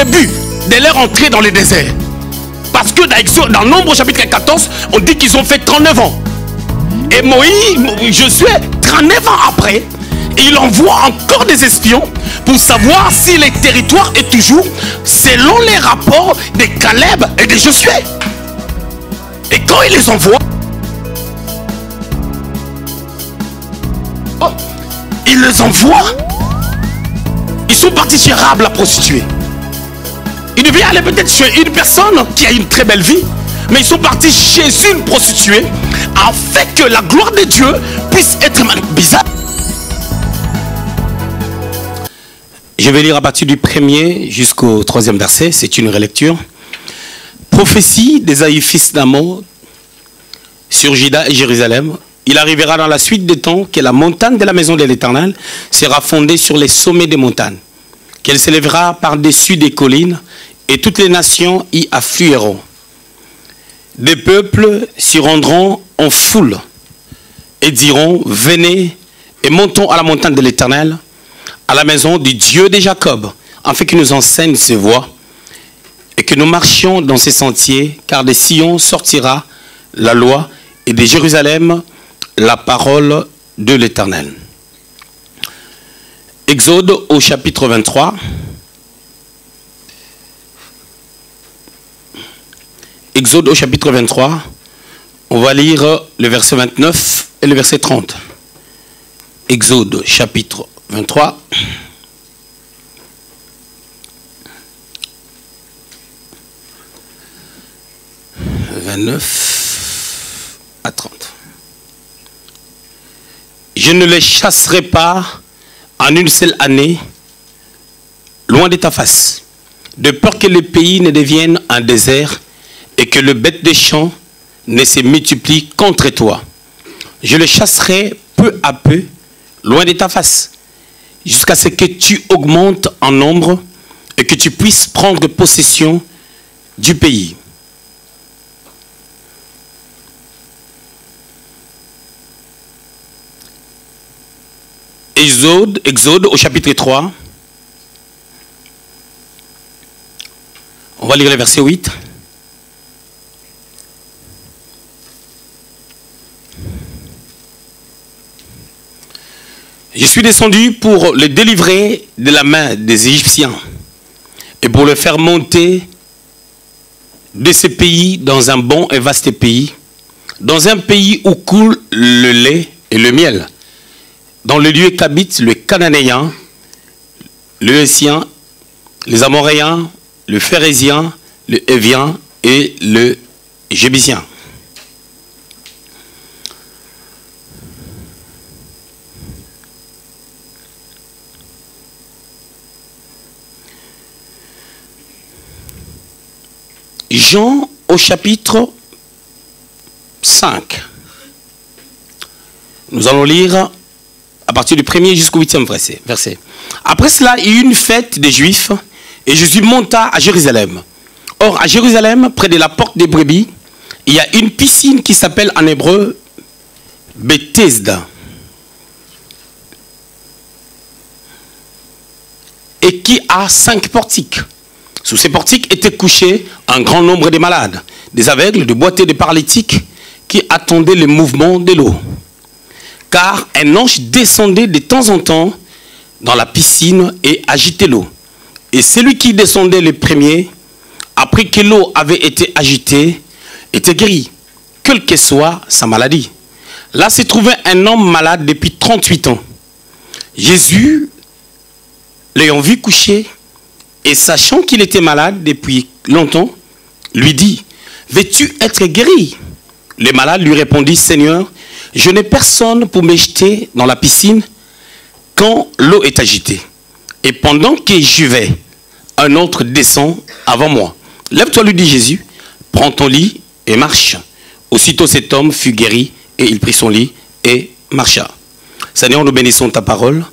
début de leur entrée dans le désert. Parce que dans Nombre chapitre 14, on dit qu'ils ont fait 39 ans. Et Moïse, Josué, 39 ans après, et il envoie encore des espions pour savoir si le territoire est toujours selon les rapports de Caleb et de Josué. Et quand il les envoie, il les envoie. Ils sont partis chez Rahab la prostituée. Ils devaient aller peut-être chez une personne qui a une très belle vie, mais ils sont partis chez une prostituée afin que la gloire de Dieu puisse être bizarre. Je vais lire à partir du 1er jusqu'au 3e verset, c'est une relecture. Prophétie d'Ésaïe fils d'Amos sur Juda et Jérusalem. Il arrivera dans la suite des temps que la montagne de la maison de l'Éternel sera fondée sur les sommets des montagnes, qu'elle s'élèvera par-dessus des collines, et toutes les nations y afflueront. Des peuples s'y rendront en foule et diront, venez et montons à la montagne de l'Éternel, à la maison du Dieu de Jacob, afin qu'il nous enseigne ses voies et que nous marchions dans ses sentiers, car de Sion sortira la loi et de Jérusalem la parole de l'Éternel. Exode au chapitre 23. Exode au chapitre 23. On va lire le verset 29 et le verset 30. Exode chapitre 23. « 29 à 30. Je ne les chasserai pas en une seule année, loin de ta face, de peur que le pays ne devienne un désert et que le bête des champs ne se multiplie contre toi. Je les chasserai peu à peu, loin de ta face, jusqu'à ce que tu augmentes en nombre et que tu puisses prendre possession du pays. » Exode au chapitre 3. On va lire le verset 8. Je suis descendu pour le délivrer de la main des Égyptiens et pour le faire monter de ce pays dans un bon et vaste pays, dans un pays où coule le lait et le miel, dans le lieu qu'habitent le Cananéen, le Hétien, les Amoréens, le Phérézien, le Hévien et le Jébusien. Jean au chapitre 5. Nous allons lire à partir du 1er jusqu'au 8e verset. Après cela, il y eut une fête des Juifs et Jésus monta à Jérusalem. Or, à Jérusalem, près de la porte des brebis, il y a une piscine qui s'appelle en hébreu Bethesda et qui a 5 portiques. Sous ces portiques étaient couchés un grand nombre de malades, des aveugles, des boiteux, des paralytiques qui attendaient le mouvement de l'eau. Car un ange descendait de temps en temps dans la piscine et agitait l'eau. Et celui qui descendait le premier, après que l'eau avait été agitée, était guéri, quelle que soit sa maladie. Là se trouvait un homme malade depuis 38 ans. Jésus, l'ayant vu coucher, et sachant qu'il était malade depuis longtemps, lui dit, « Veux-tu être guéri ?» Le malade lui répondit, « Seigneur, je n'ai personne pour me jeter dans la piscine quand l'eau est agitée. Et pendant que j'y vais, un autre descend avant moi. Lève-toi, lui dit Jésus, prends ton lit et marche. » Aussitôt cet homme fut guéri et il prit son lit et marcha. Seigneur, nous bénissons ta parole.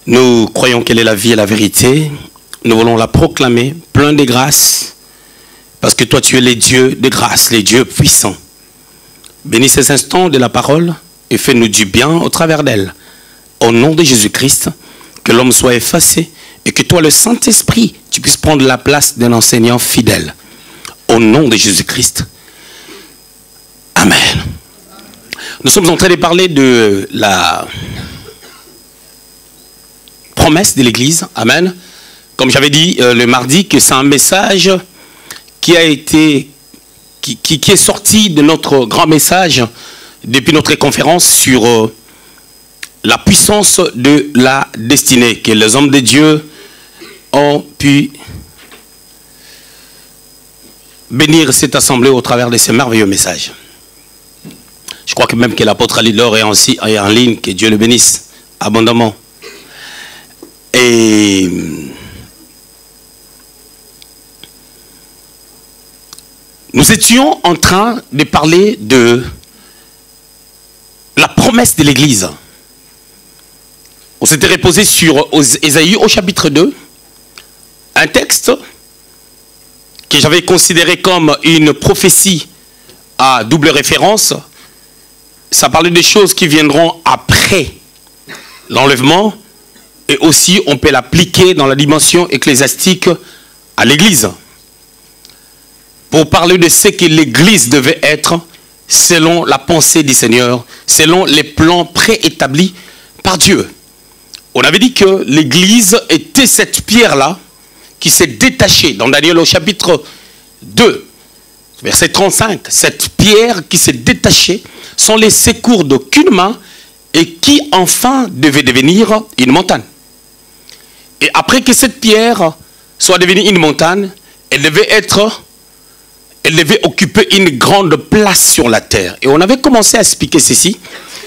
Nous croyons qu'elle est la vie et la vérité. Nous voulons la proclamer, plein de grâce, parce que toi tu es le Dieu de grâce, le Dieu puissant. Bénis ces instants de la parole et fais-nous du bien au travers d'elle. Au nom de Jésus-Christ, que l'homme soit effacé et que toi, le Saint-Esprit, tu puisses prendre la place d'un enseignant fidèle. Au nom de Jésus-Christ. Amen. Nous sommes en train de parler de la promesse de l'Église. Amen. Comme j'avais dit le mardi, que c'est un message qui a été, qui est sorti de notre grand message depuis notre conférence sur la puissance de la destinée, que les hommes de Dieu ont pu bénir cette assemblée au travers de ces merveilleux messages. Je crois que même que l'apôtre Alidor est en ligne, que Dieu le bénisse abondamment. Et nous étions en train de parler de la promesse de l'Église. On s'était reposé sur Ésaïe au chapitre 2, un texte que j'avais considéré comme une prophétie à double référence. Ça parlait des choses qui viendront après l'enlèvement, et aussi on peut l'appliquer dans la dimension ecclésiastique à l'Église, pour parler de ce que l'Église devait être selon la pensée du Seigneur, selon les plans préétablis par Dieu. On avait dit que l'Église était cette pierre-là qui s'est détachée. Dans Daniel au chapitre 2, verset 35, cette pierre qui s'est détachée sont les secours d'aucune main et qui enfin devait devenir une montagne. Et après que cette pierre soit devenue une montagne, elle devait occuper une grande place sur la terre. Et on avait commencé à expliquer ceci.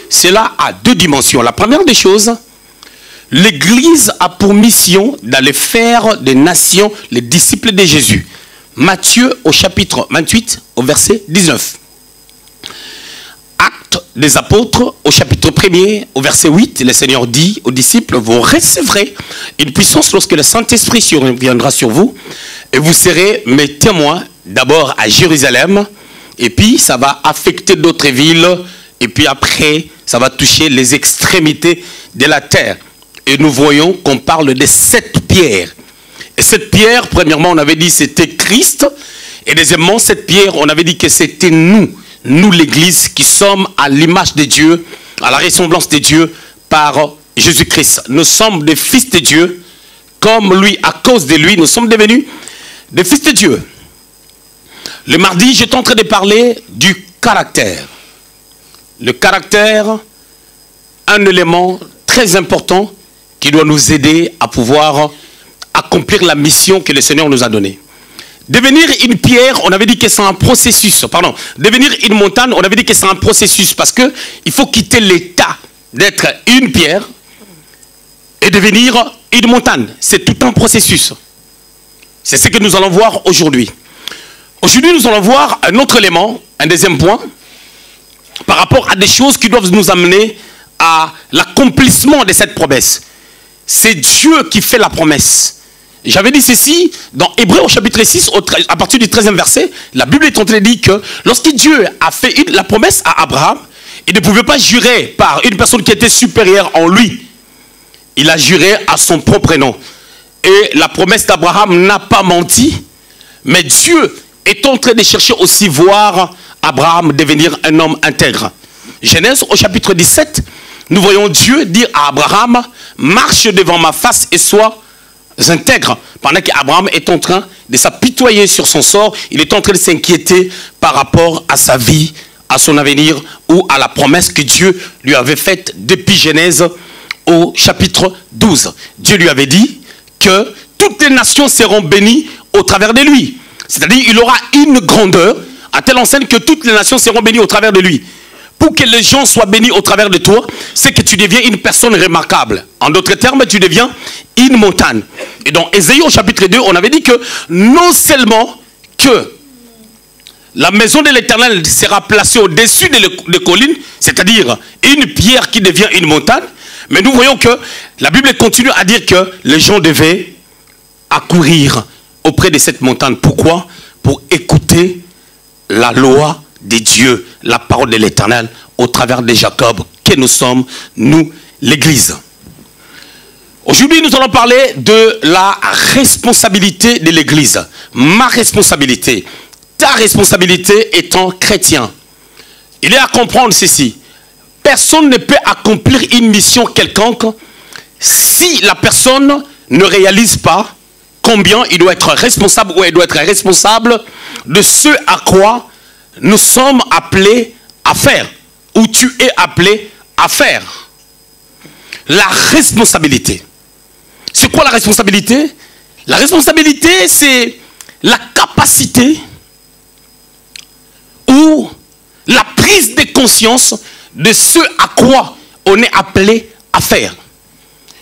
Cela a deux dimensions. La première des choses, l'Église a pour mission d'aller faire des nations les disciples de Jésus. Matthieu au chapitre 28, au verset 19. Actes des apôtres au chapitre 1er, au verset 8, le Seigneur dit aux disciples, vous recevrez une puissance lorsque le Saint-Esprit viendra sur vous, et vous serez mes témoins, d'abord à Jérusalem, et puis ça va affecter d'autres villes, et puis après, ça va toucher les extrémités de la terre. Et nous voyons qu'on parle de 7 pierres. Et cette pierre, premièrement, on avait dit c'était Christ. Et deuxièmement, cette pierre, on avait dit que c'était nous l'Église, qui sommes à l'image de Dieu, à la ressemblance de Dieu par Jésus-Christ. Nous sommes des fils de Dieu, comme lui, à cause de lui, nous sommes devenus des fils de Dieu. Le mardi, j'étais en train de parler du caractère. Le caractère, un élément très important qui doit nous aider à pouvoir accomplir la mission que le Seigneur nous a donnée. Devenir une pierre, on avait dit que c'est un processus. Pardon. Devenir une montagne, on avait dit que c'est un processus. Parce qu'il faut quitter l'état d'être une pierre et devenir une montagne. C'est tout un processus. C'est ce que nous allons voir aujourd'hui. Aujourd'hui, nous allons voir un autre élément, un deuxième point, par rapport à des choses qui doivent nous amener à l'accomplissement de cette promesse. C'est Dieu qui fait la promesse. J'avais dit ceci dans Hébreux au chapitre 6, à partir du 13e verset. La Bible est en train de dire que lorsque Dieu a fait la promesse à Abraham, il ne pouvait pas jurer par une personne qui était supérieure en lui. Il a juré à son propre nom. Et la promesse d'Abraham n'a pas menti, mais Dieu est en train de chercher aussi voir Abraham devenir un homme intègre. Genèse au chapitre 17, nous voyons Dieu dire à Abraham, marche devant ma face et sois intègre. Pendant qu'Abraham est en train de s'apitoyer sur son sort, il est en train de s'inquiéter par rapport à sa vie, à son avenir ou à la promesse que Dieu lui avait faite depuis Genèse au chapitre 12. Dieu lui avait dit que toutes les nations seront bénies au travers de lui. C'est-à-dire il aura une grandeur à telle enseigne que toutes les nations seront bénies au travers de lui. Pour que les gens soient bénis au travers de toi, c'est que tu deviens une personne remarquable. En d'autres termes, tu deviens une montagne. Et dans Ésaïe au chapitre 2, on avait dit que non seulement que la maison de l'Éternel sera placée au-dessus des collines, c'est-à-dire une pierre qui devient une montagne, mais nous voyons que la Bible continue à dire que les gens devaient accourir auprès de cette montagne. Pourquoi? Pour écouter la loi de Dieu, la parole de l'Éternel au travers de Jacob, que nous sommes, nous, l'Église. Aujourd'hui, nous allons parler de la responsabilité de l'Église. Ma responsabilité, ta responsabilité étant chrétien. Il est à comprendre ceci. Personne ne peut accomplir une mission quelconque si la personne ne réalise pas combien il doit être responsable ou elle doit être responsable de ce à quoi nous sommes appelés à faire, ou tu es appelé à faire. La responsabilité. C'est quoi la responsabilité? La responsabilité, c'est la capacité ou la prise de conscience de ce à quoi on est appelé à faire.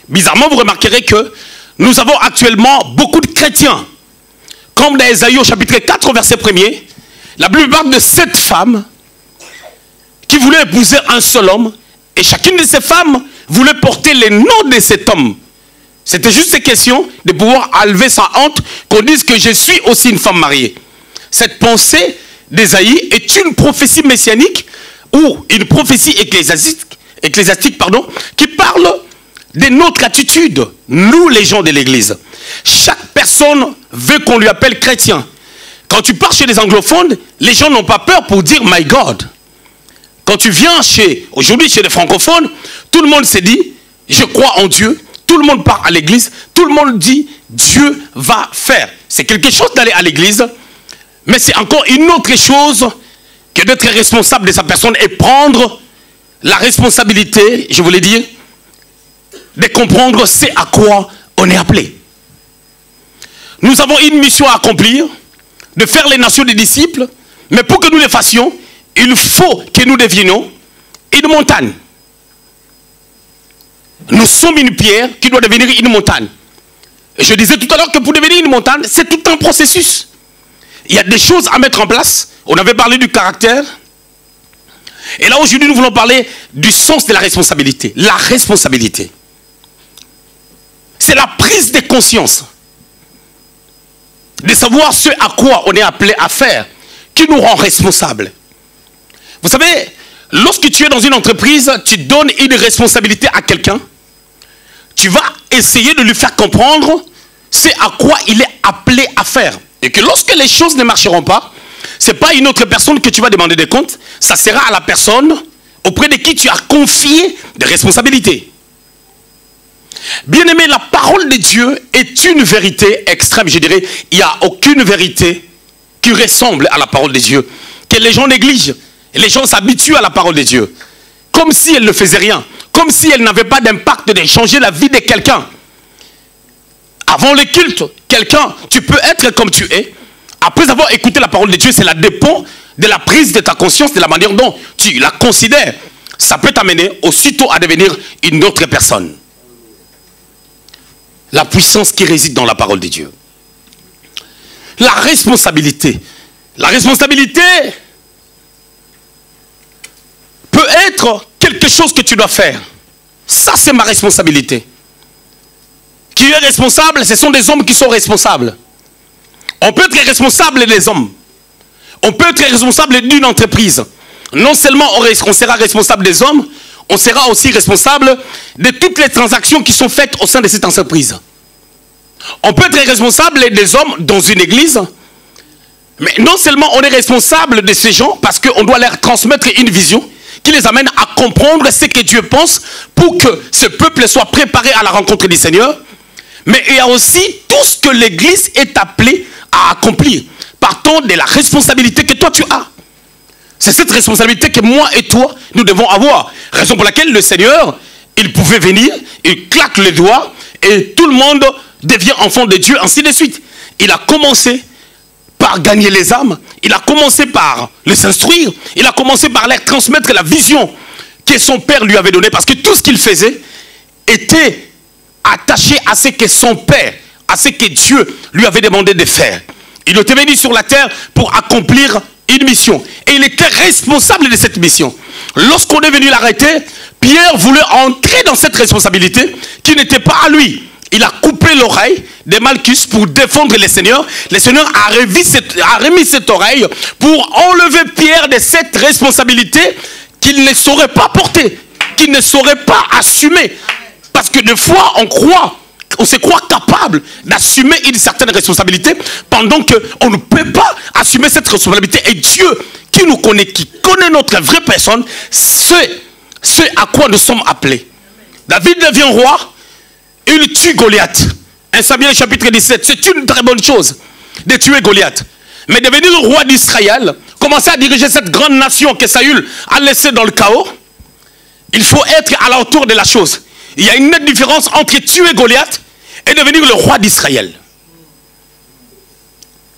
Bizarrement, vous remarquerez que nous avons actuellement beaucoup de chrétiens. Comme dans Ésaïe au chapitre 4, verset 1er, la Bible parle de 7 femmes qui voulaient épouser un seul homme, et chacune de ces femmes voulait porter les noms de cet homme. C'était juste une question de pouvoir enlever sa honte, qu'on dise que je suis aussi une femme mariée. Cette pensée d'Ésaïe est une prophétie messianique ou une prophétie ecclésiastique, qui parle de notre attitude, nous les gens de l'église. Chaque personne veut qu'on lui appelle chrétien. Quand tu pars chez les anglophones, les gens n'ont pas peur pour dire my God. Quand tu viens aujourd'hui chez les francophones, tout le monde s'est dit je crois en Dieu. Tout le monde part à l'église, tout le monde dit Dieu va faire. C'est quelque chose d'aller à l'église, mais c'est encore une autre chose que d'être responsable de sa personne et prendre la responsabilité, je voulais dire, de comprendre c'est à quoi on est appelé. Nous avons une mission à accomplir, de faire les nations des disciples, mais pour que nous les fassions, il faut que nous devenions une montagne. Nous sommes une pierre qui doit devenir une montagne. Et je disais tout à l'heure que pour devenir une montagne, c'est tout un processus. Il y a des choses à mettre en place. On avait parlé du caractère. Et là, aujourd'hui, nous voulons parler du sens de la responsabilité. La responsabilité. C'est la prise de conscience. De savoir ce à quoi on est appelé à faire, qui nous rend responsables. Vous savez, lorsque tu es dans une entreprise, tu donnes une responsabilité à quelqu'un. Tu vas essayer de lui faire comprendre ce à quoi il est appelé à faire. Et que lorsque les choses ne marcheront pas, ce n'est pas une autre personne que tu vas demander des comptes, ça sera à la personne auprès de qui tu as confié des responsabilités. Bien-aimé, la parole de Dieu est une vérité extrême. Je dirais, il n'y a aucune vérité qui ressemble à la parole de Dieu, que les gens négligent. Et les gens s'habituent à la parole de Dieu, comme si elle ne faisait rien, comme si elle n'avait pas d'impact de changer la vie de quelqu'un. Avant le culte, quelqu'un, tu peux être comme tu es. Après avoir écouté la parole de Dieu, cela dépend de la prise de ta conscience, de la manière dont tu la considères. Ça peut t'amener aussitôt à devenir une autre personne. La puissance qui réside dans la parole de Dieu. La responsabilité. La responsabilité peut être quelque chose que tu dois faire. Ça, c'est ma responsabilité. Qui est responsable, ce sont des hommes qui sont responsables. On peut être responsable des hommes. On peut être responsable d'une entreprise. Non seulement on sera responsable des hommes, on sera aussi responsable de toutes les transactions qui sont faites au sein de cette entreprise. On peut être responsable des hommes dans une église, mais non seulement on est responsable de ces gens parce qu'on doit leur transmettre une vision qui les amène à comprendre ce que Dieu pense pour que ce peuple soit préparé à la rencontre du Seigneur, mais il y a aussi tout ce que l'église est appelée à accomplir, partant de la responsabilité que toi tu as. C'est cette responsabilité que moi et toi, nous devons avoir. Raison pour laquelle le Seigneur, il pouvait venir, il claque les doigts et tout le monde devient enfant de Dieu, ainsi de suite. Il a commencé par gagner les âmes, il a commencé par les instruire, il a commencé par leur transmettre la vision que son père lui avait donnée, parce que tout ce qu'il faisait était attaché à ce que son père, à ce que Dieu lui avait demandé de faire. Il était venu sur la terre pour accomplir une mission. Et il était responsable de cette mission. Lorsqu'on est venu l'arrêter, Pierre voulait entrer dans cette responsabilité qui n'était pas à lui. Il a coupé l'oreille de Malchus pour défendre le Seigneur. Le Seigneur a remis cette oreille pour enlever Pierre de cette responsabilité qu'il ne saurait pas porter, qu'il ne saurait pas assumer. Parce que des fois, on se croit capable d'assumer une certaine responsabilité pendant qu'on ne peut pas assumer cette responsabilité. Et Dieu, qui nous connaît, qui connaît notre vraie personne, sait à quoi nous sommes appelés. David devient roi, il tue Goliath. 1 Samuel chapitre 17, c'est une très bonne chose de tuer Goliath. Mais devenir le roi d'Israël, commencer à diriger cette grande nation que Saül a laissée dans le chaos, il faut être à la hauteur de la chose. Il y a une nette différence entre tuer Goliath et devenir le roi d'Israël.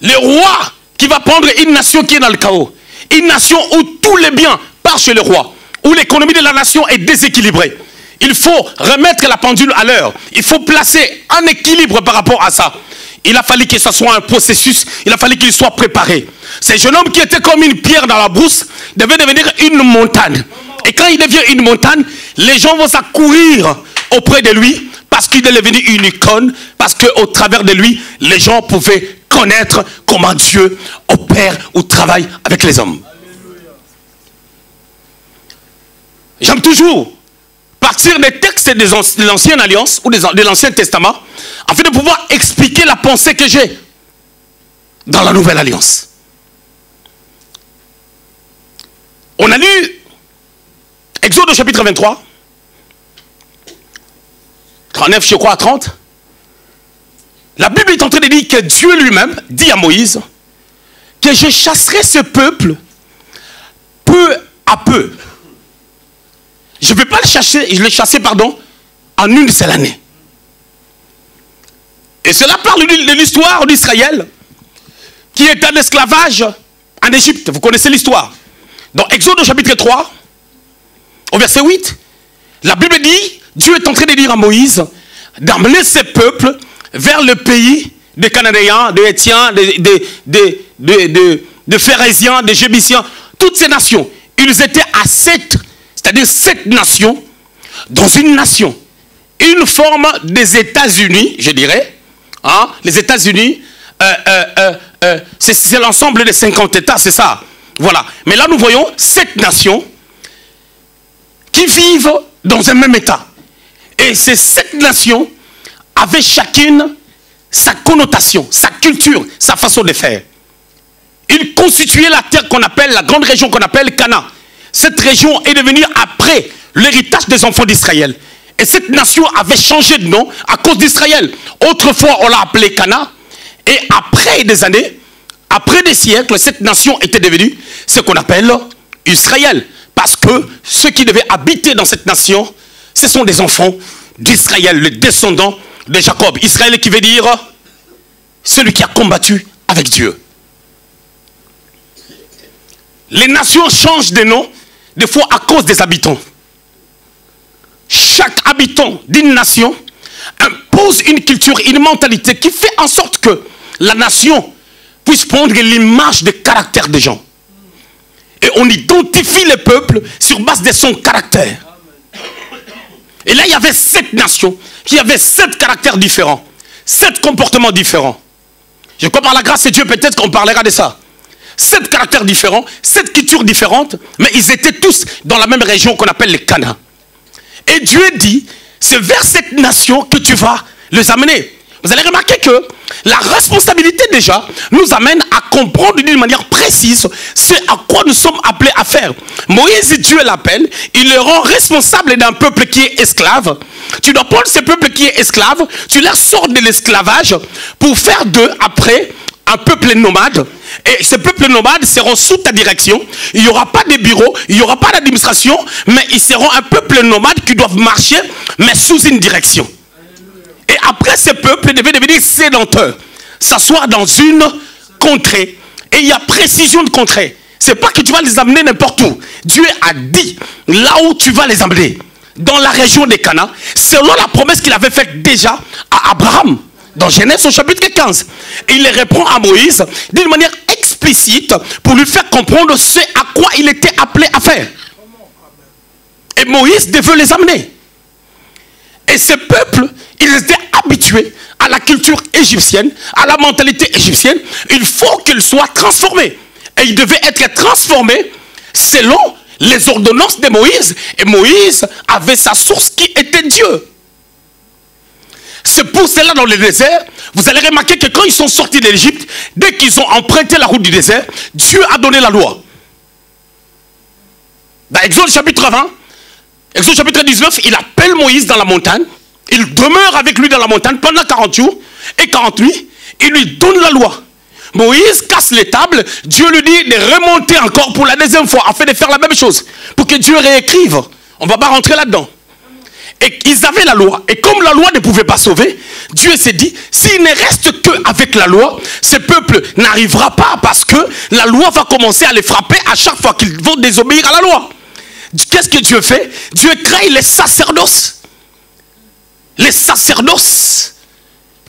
Le roi qui va prendre une nation qui est dans le chaos. Une nation où tous les biens partent chez le roi. Où l'économie de la nation est déséquilibrée. Il faut remettre la pendule à l'heure. Il faut placer un équilibre par rapport à ça. Il a fallu que ce soit un processus. Il a fallu qu'il soit préparé. Ce jeune homme qui était comme une pierre dans la brousse devait devenir une montagne. Et quand il devient une montagne, les gens vont s'accourir auprès de lui parce qu'il est devenu une icône, parce qu'au travers de lui, les gens pouvaient connaître comment Dieu opère ou travaille avec les hommes. J'aime toujours partir des textes de l'Ancienne Alliance ou de l'Ancien Testament afin de pouvoir expliquer la pensée que j'ai dans la Nouvelle Alliance. On a lu Exode au chapitre 23, 39 je crois à 30. La Bible est en train de dire que Dieu lui-même dit à Moïse que je chasserai ce peuple peu à peu. Je ne vais pas le chasser, en une seule année. Et cela parle de l'histoire d'Israël qui est en esclavage en Égypte. Vous connaissez l'histoire. Dans Exode au chapitre 3, au verset 8, la Bible dit, Dieu est en train de dire à Moïse d'amener ce peuple vers le pays des Cananéens, des Hétiens, des Phérésiens, des Jébusiens, toutes ces nations. Ils étaient à 7, c'est-à-dire 7 nations, dans une nation. Une forme des États-Unis, je dirais. Hein? Les États-Unis, c'est l'ensemble des 50 États, c'est ça. Voilà. Mais là, nous voyons 7 nations qui vivent dans un même État. Et ces 7 nations avaient chacune sa connotation, sa culture, sa façon de faire. Ils constituaient la terre qu'on appelle, la grande région qu'on appelle Canaan. Cette région est devenue après l'héritage des enfants d'Israël. Et cette nation avait changé de nom à cause d'Israël. Autrefois, on l'a appelée Canaan. Et après des années, après des siècles, cette nation était devenue ce qu'on appelle Israël. Parce que ceux qui devaient habiter dans cette nation, ce sont des enfants d'Israël, les descendants de Jacob. Israël qui veut dire celui qui a combattu avec Dieu. Les nations changent de nom, des fois à cause des habitants. Chaque habitant d'une nation impose une culture, une mentalité qui fait en sorte que la nation puisse prendre l'image de caractère des gens. Et on identifie le peuple sur base de son caractère. Et là, il y avait 7 nations qui avaient 7 caractères différents, 7 comportements différents. Je crois par la grâce de Dieu, peut-être qu'on parlera de ça. 7 caractères différents, 7 cultures différentes, mais ils étaient tous dans la même région qu'on appelle les Canaan. Et Dieu dit, c'est vers cette nation que tu vas les amener. Vous allez remarquer que la responsabilité déjà nous amène à comprendre d'une manière précise ce à quoi nous sommes appelés à faire. Moïse, Dieu l'appelle, il le rend responsable d'un peuple qui est esclave. Tu dois prendre ce peuple qui est esclave, tu les sors de l'esclavage pour faire d'eux après un peuple nomade. Et ces peuples nomades seront sous ta direction. Il n'y aura pas de bureau, il n'y aura pas d'administration, mais ils seront un peuple nomade qui doivent marcher, mais sous une direction. Et après, ce peuple devait devenir sédentaire, s'asseoir dans une contrée. Et il y a précision de contrée. Ce n'est pas que tu vas les amener n'importe où. Dieu a dit là où tu vas les amener, dans la région des Canaan, selon la promesse qu'il avait faite déjà à Abraham. Dans Genèse au chapitre 15. Et il répond à Moïse d'une manière explicite pour lui faire comprendre ce à quoi il était appelé à faire. Et Moïse devait les amener. Et ce peuple, ils étaient habitués à la culture égyptienne, à la mentalité égyptienne. Il faut qu'ils soient transformés. Et ils devaient être transformés selon les ordonnances de Moïse. Et Moïse avait sa source qui était Dieu. C'est pour cela dans le désert, vous allez remarquer que quand ils sont sortis de l'Égypte, dès qu'ils ont emprunté la route du désert, Dieu a donné la loi. Dans Exode chapitre 20, Exode chapitre 19, il appelle Moïse dans la montagne. Il demeure avec lui dans la montagne pendant 40 jours et 40 nuits. Il lui donne la loi. Moïse casse les tables. Dieu lui dit de remonter encore pour la deuxième fois afin de faire la même chose. Pour que Dieu réécrive. On ne va pas rentrer là-dedans. Et ils avaient la loi. Et comme la loi ne pouvait pas sauver, Dieu s'est dit, s'il ne reste qu'avec la loi, ce peuple n'arrivera pas parce que la loi va commencer à les frapper à chaque fois qu'ils vont désobéir à la loi. Qu'est-ce que Dieu fait? Dieu crée les sacerdoces. Les sacerdoces,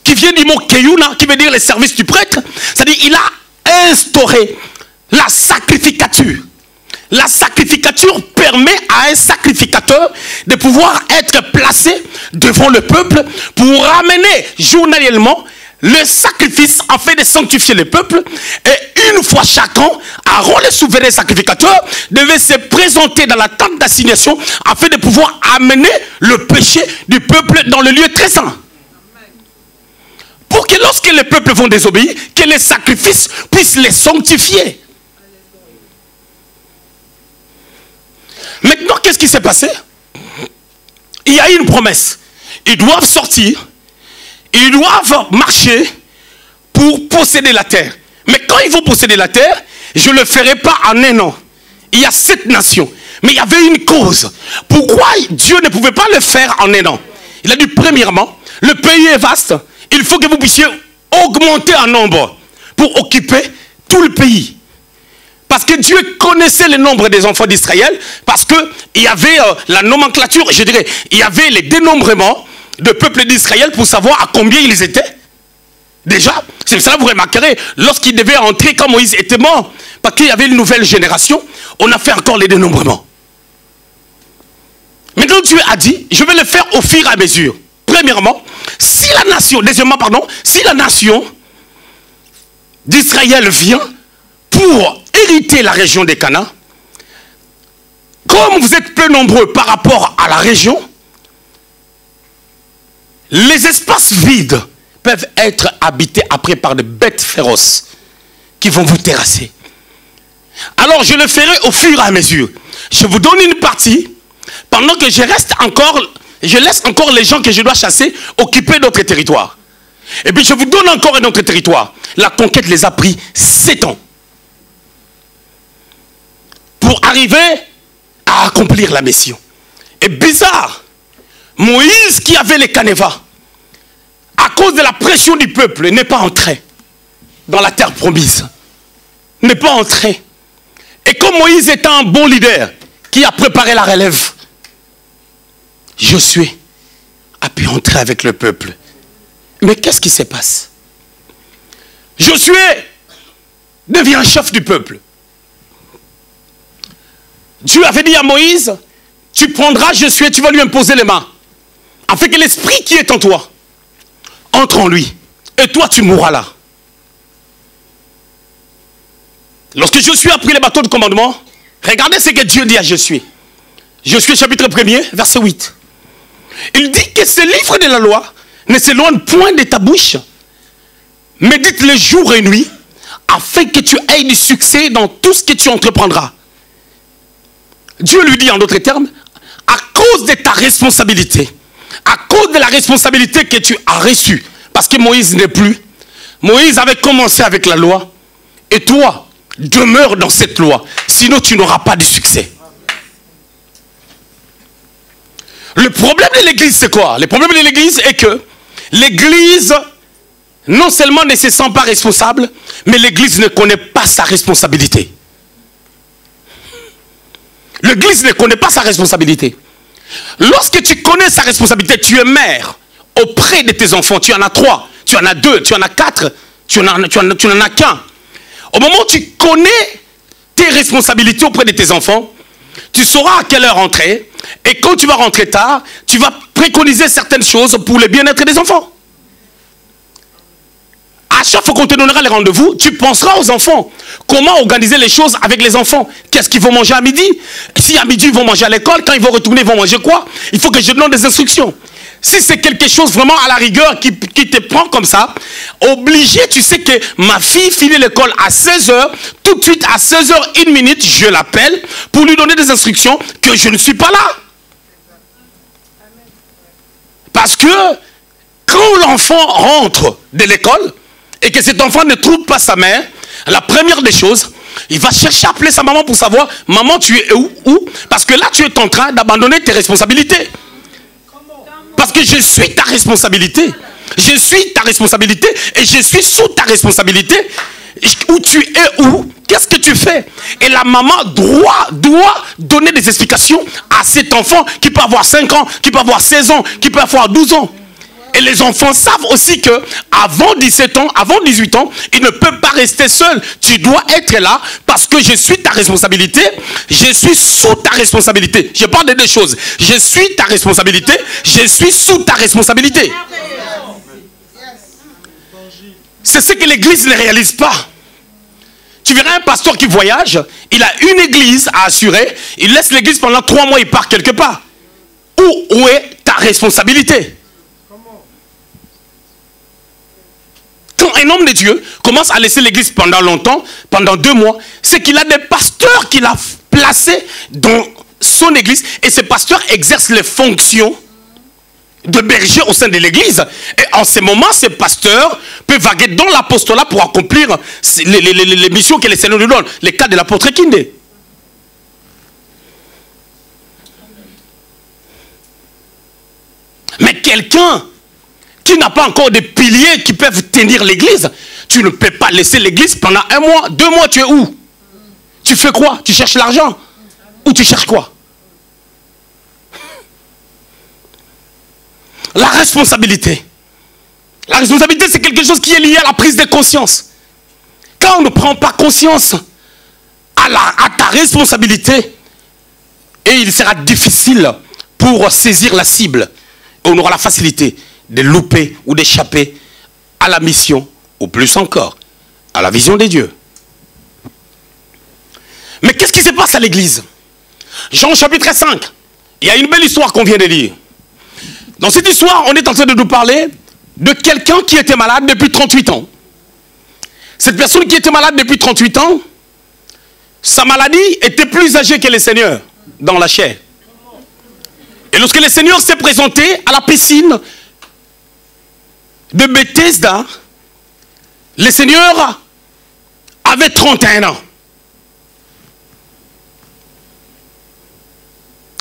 qui vient du mot Keyuna, qui veut dire les services du prêtre. C'est-à-dire, il a instauré la sacrificature. La sacrificature permet à un sacrificateur de pouvoir être placé devant le peuple pour ramener journalièrement le sacrifice afin de sanctifier le peuple. Et une fois chaque an, Aaron, le souverain sacrificateur, devait se présenter dans la tente d'assignation afin de pouvoir amener le péché du peuple dans le lieu très saint. Pour que lorsque les peuples vont désobéir, que les sacrifices puissent les sanctifier. Maintenant, qu'est-ce qui s'est passé? Il y a une promesse. Ils doivent sortir. Ils doivent marcher pour posséder la terre. Mais quand ils vont posséder la terre, je ne le ferai pas en un an. Il y a 7 nations. Mais il y avait une cause. Pourquoi Dieu ne pouvait pas le faire en un an? Il a dit, premièrement, le pays est vaste. Il faut que vous puissiez augmenter en nombre pour occuper tout le pays. Parce que Dieu connaissait le nombre des enfants d'Israël. Parce qu'il y avait la nomenclature, je dirais, il y avait les dénombrements de peuple d'Israël pour savoir à combien ils étaient. Déjà, c'est pour cela que vous remarquerez, lorsqu'ils devaient entrer, quand Moïse était mort, parce qu'il y avait une nouvelle génération, on a fait encore les dénombrements. Maintenant, Dieu a dit, je vais le faire au fur et à mesure. Premièrement, si la nation, deuxièmement, pardon, si la nation d'Israël vient pour hériter la région des Canaan, comme vous êtes peu nombreux par rapport à la région, les espaces vides peuvent être habités après par des bêtes féroces qui vont vous terrasser. Alors je le ferai au fur et à mesure. Je vous donne une partie pendant que je laisse encore les gens que je dois chasser occuper d'autres territoires. Et puis je vous donne encore un autre territoire. La conquête les a pris 7 ans pour arriver à accomplir la mission. Et bizarre, Moïse qui avait les canevas, à cause de la pression du peuple, n'est pas entré dans la terre promise. N'est pas entré. Et comme Moïse était un bon leader qui a préparé la relève, Josué a pu entrer avec le peuple. Mais qu'est-ce qui se passe? Josué devient chef du peuple. Dieu avait dit à Moïse, tu prendras Josué, tu vas lui imposer les mains, afin que l'esprit qui est en toi entre en lui. Et toi, tu mourras là. Lorsque Josué a pris les bateaux de commandement, regardez ce que Dieu dit à Josué. Josué chapitre 1er, verset 8. Il dit que ce livre de la loi ne s'éloigne point de ta bouche. Médite-le jour et nuit, afin que tu aies du succès dans tout ce que tu entreprendras. Dieu lui dit en d'autres termes, à cause de ta responsabilité, à cause de la responsabilité que tu as reçue, parce que Moïse n'est plus. Moïse avait commencé avec la loi, et toi, demeure dans cette loi, sinon tu n'auras pas de succès. Le problème de l'église, c'est quoi? Le problème de l'église est que l'église, non seulement ne se sent pas responsable, mais l'église ne connaît pas sa responsabilité. L'église ne connaît pas sa responsabilité. Lorsque tu connais sa responsabilité, tu es mère auprès de tes enfants. Tu en as 3, tu en as 2, tu en as 4, tu n'en as qu'un. Au moment où tu connais tes responsabilités auprès de tes enfants, tu sauras à quelle heure rentrer. Et quand tu vas rentrer tard, tu vas préconiser certaines choses pour le bien-être des enfants. À chaque fois qu'on te donnera les rendez-vous, tu penseras aux enfants. Comment organiser les choses avec les enfants? Qu'est-ce qu'ils vont manger à midi? Si à midi ils vont manger à l'école, quand ils vont retourner, ils vont manger quoi? Il faut que je donne des instructions. si c'est quelque chose vraiment à la rigueur qui te prend comme ça, obligé, tu sais que ma fille finit l'école à 16h, tout de suite à 16h01, je l'appelle pour lui donner des instructions que je ne suis pas là. Parce que quand l'enfant rentre de l'école et que cet enfant ne trouve pas sa mère, la première des choses, il va chercher à appeler sa maman pour savoir, maman, tu es où? Parce que là, tu es en train d'abandonner tes responsabilités. Parce que je suis ta responsabilité. Je suis ta responsabilité et je suis sous ta responsabilité. Où tu es où? Qu'est-ce que tu fais? Et la maman doit donner des explications à cet enfant qui peut avoir 5 ans, qui peut avoir 16 ans, qui peut avoir 12 ans. Et les enfants savent aussi que avant 17 ans, avant 18 ans, ils ne peuvent pas rester seuls. Tu dois être là parce que je suis ta responsabilité. Je suis sous ta responsabilité. Je parle de deux choses. Je suis ta responsabilité. Je suis sous ta responsabilité. C'est ce que l'église ne réalise pas. Tu verras un pasteur qui voyage, il a une église à assurer, il laisse l'église pendant 3 mois, il part quelque part. Où est ta responsabilité? Quand un homme de Dieu commence à laisser l'église pendant longtemps, pendant 2 mois, c'est qu'il a des pasteurs qu'il a placés dans son église et ces pasteurs exercent les fonctions de berger au sein de l'église. Et en ce moment, ces pasteurs peuvent vaguer dans l'apostolat pour accomplir les missions que le Seigneur nous donne. Les cas de l'apôtre Kinde. Mais quelqu'un qui n'a pas encore de piliers qui peuvent tenir l'église, tu ne peux pas laisser l'église pendant 1 mois, 2 mois, tu es où? Tu fais quoi? Tu cherches l'argent? Ou tu cherches quoi? La responsabilité. La responsabilité, c'est quelque chose qui est lié à la prise de conscience. Quand on ne prend pas conscience à ta responsabilité, et il sera difficile pour saisir la cible. Et on aura la facilité de louper ou d'échapper à la mission, ou plus encore, à la vision de Dieu. Mais qu'est-ce qui se passe à l'église? Jean chapitre 5. Il y a une belle histoire qu'on vient de lire. Dans cette histoire, on est en train de nous parler de quelqu'un qui était malade depuis 38 ans. Cette personne qui était malade depuis 38 ans, sa maladie était plus âgée que le Seigneur dans la chair. Et lorsque le Seigneur s'est présenté à la piscine de Bethesda, le Seigneur avait 31 ans.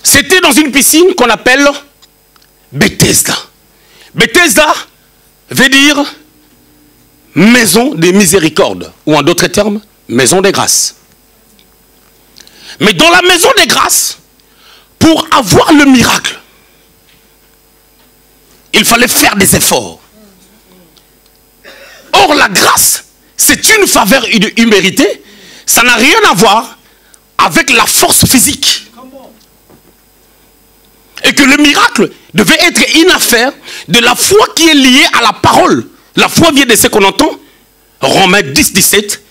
C'était dans une piscine qu'on appelle Bethesda. Bethesda veut dire maison de miséricorde, ou en d'autres termes, maison de grâce. Mais dans la maison de grâce, pour avoir le miracle, il fallait faire des efforts. Or, la grâce, c'est une faveur imméritée. Ça n'a rien à voir avec la force physique. Et que le miracle devait être une affaire de la foi qui est liée à la parole. La foi vient de ce qu'on entend. Romains 10, 17.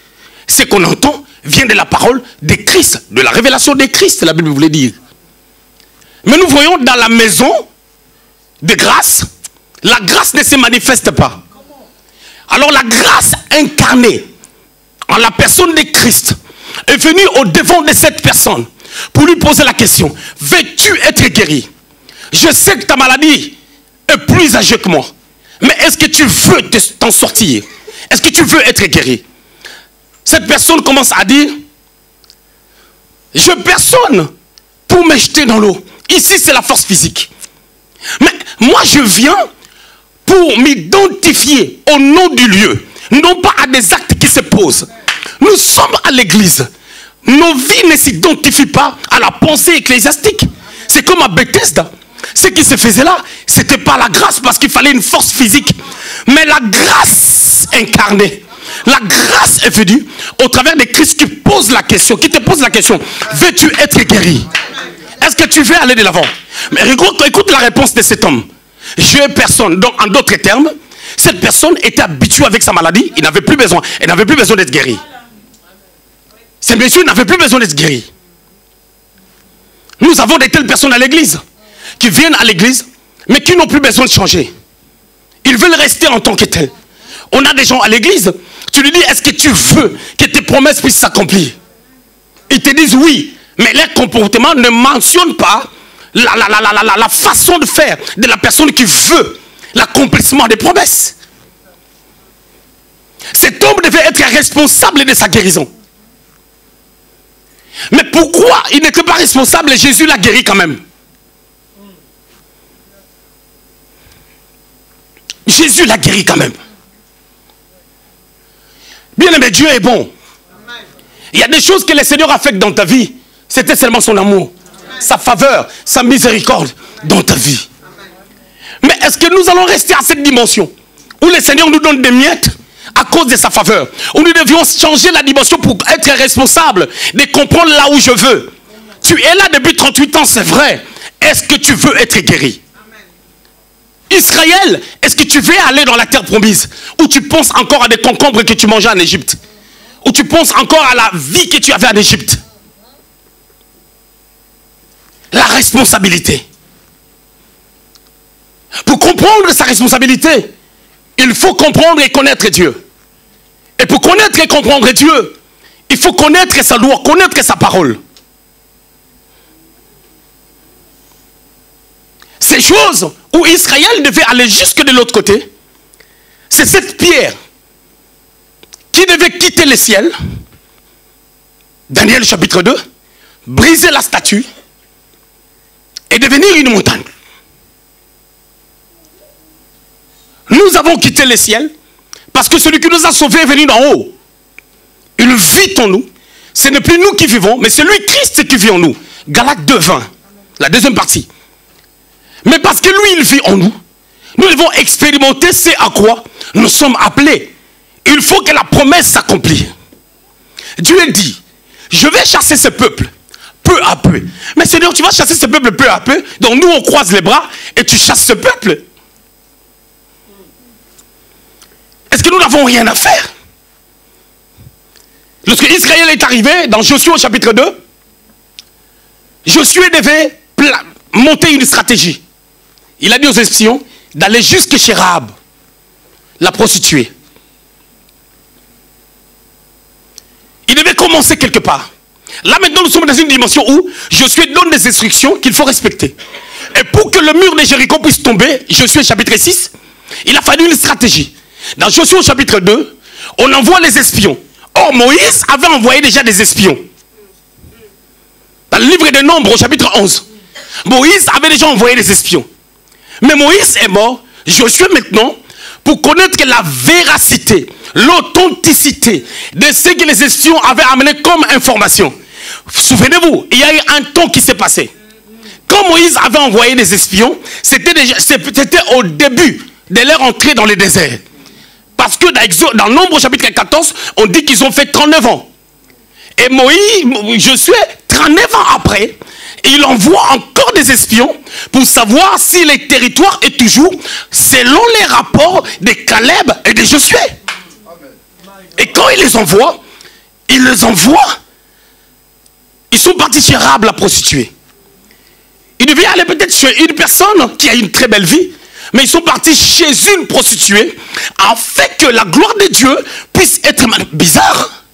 Ce qu'on entend vient de la parole de Christ, de la révélation de Christ, la Bible voulait dire. Mais nous voyons dans la maison de grâce, la grâce ne se manifeste pas. Alors la grâce incarnée en la personne de Christ est venue au devant de cette personne pour lui poser la question: veux-tu être guéri? Je sais que ta maladie est plus âgée que moi, mais est-ce que tu veux t'en sortir? Est-ce que tu veux être guéri? Cette personne commence à dire: je personne pour me jeter dans l'eau. Ici c'est la force physique, mais moi je viens pour m'identifier au nom du lieu, non pas à des actes qui se posent. Nous sommes à l'église. Nos vies ne s'identifient pas à la pensée ecclésiastique. C'est comme à Bethesda. Ce qui se faisait là, ce n'était pas la grâce parce qu'il fallait une force physique. Mais la grâce incarnée. La grâce est venue au travers de Christ qui pose la question, qui te pose la question: veux-tu être guéri? Est-ce que tu veux aller de l'avant? Mais écoute la réponse de cet homme. Je n'ai personne. Donc en d'autres termes, cette personne était habituée avec sa maladie. Il n'avait plus besoin. Elle n'avait plus besoin d'être guérie. Ces messieurs n'avaient plus besoin d'être guéris. Nous avons de telles personnes à l'église qui viennent à l'église mais qui n'ont plus besoin de changer. Ils veulent rester en tant que tels. On a des gens à l'église, tu lui dis, est-ce que tu veux que tes promesses puissent s'accomplir? Ils te disent oui, mais leur comportement ne mentionne pas la façon de faire de la personne qui veut l'accomplissement des promesses. Cet homme devait être responsable de sa guérison. Mais pourquoi il n'était pas responsable et Jésus l'a guéri quand même? Jésus l'a guéri quand même. Bien aimé, Dieu est bon. Il y a des choses que le Seigneur a faites dans ta vie. C'était seulement son amour, sa faveur, sa miséricorde dans ta vie. Mais est-ce que nous allons rester à cette dimension où le Seigneur nous donne des miettes à cause de sa faveur, où nous devions changer la dimension pour être responsable de comprendre là où je veux? Tu es là depuis 38 ans, c'est vrai. Est-ce que tu veux être guéri? Israël, est-ce que tu veux aller dans la terre promise, ou tu penses encore à des concombres que tu mangeais en Égypte, ou tu penses encore à la vie que tu avais en Égypte? La responsabilité. Pour comprendre sa responsabilité, il faut comprendre et connaître Dieu. Et pour connaître et comprendre Dieu, il faut connaître sa loi, connaître sa parole. Ces choses où Israël devait aller jusque de l'autre côté, c'est cette pierre qui devait quitter le ciel, Daniel chapitre 2, briser la statue et devenir une montagne. Nous avons quitté le ciel parce que celui qui nous a sauvés est venu d'en haut. Il vit en nous. Ce n'est plus nous qui vivons, mais c'est lui, Christ, qui vit en nous. Galates 2:20, la deuxième partie. Mais parce que lui, il vit en nous, nous devons expérimenter ce à quoi nous sommes appelés. Il faut que la promesse s'accomplisse. Dieu dit, je vais chasser ce peuple peu à peu. Mais Seigneur, tu vas chasser ce peuple peu à peu. Donc nous, on croise les bras et tu chasses ce peuple. Est-ce que nous n'avons rien à faire? Lorsque Israël est arrivé, dans Josué au chapitre 2, Josué devait monter une stratégie. Il a dit aux espions d'aller jusque chez Rahab, la prostituée. Il devait commencer quelque part. Là maintenant nous sommes dans une dimension où Josué donne des instructions qu'il faut respecter. Et pour que le mur de Jéricho puisse tomber, Josué chapitre 6, il a fallu une stratégie. Dans Josué chapitre 2, on envoie les espions. Or Moïse avait envoyé déjà des espions. Dans le livre des Nombres au chapitre 11, Moïse avait déjà envoyé des espions. Mais Moïse est mort. Josué maintenant, pour connaître la véracité, l'authenticité de ce que les espions avaient amené comme information. Souvenez-vous, il y a eu un temps qui s'est passé. Quand Moïse avait envoyé des espions, c'était au début de leur entrée dans le désert. Parce que dans Nombre chapitre 14, on dit qu'ils ont fait 39 ans. Et Moïse, Josué, 39 ans après, il envoie encore des espions pour savoir si le territoire est toujours selon les rapports de Caleb et de Josué. Et quand il les envoie, ils sont partis chez Rahab la prostituée. Ils devaient aller peut-être chez une personne qui a une très belle vie, mais ils sont partis chez une prostituée afin que la gloire de Dieu puisse être bizarre.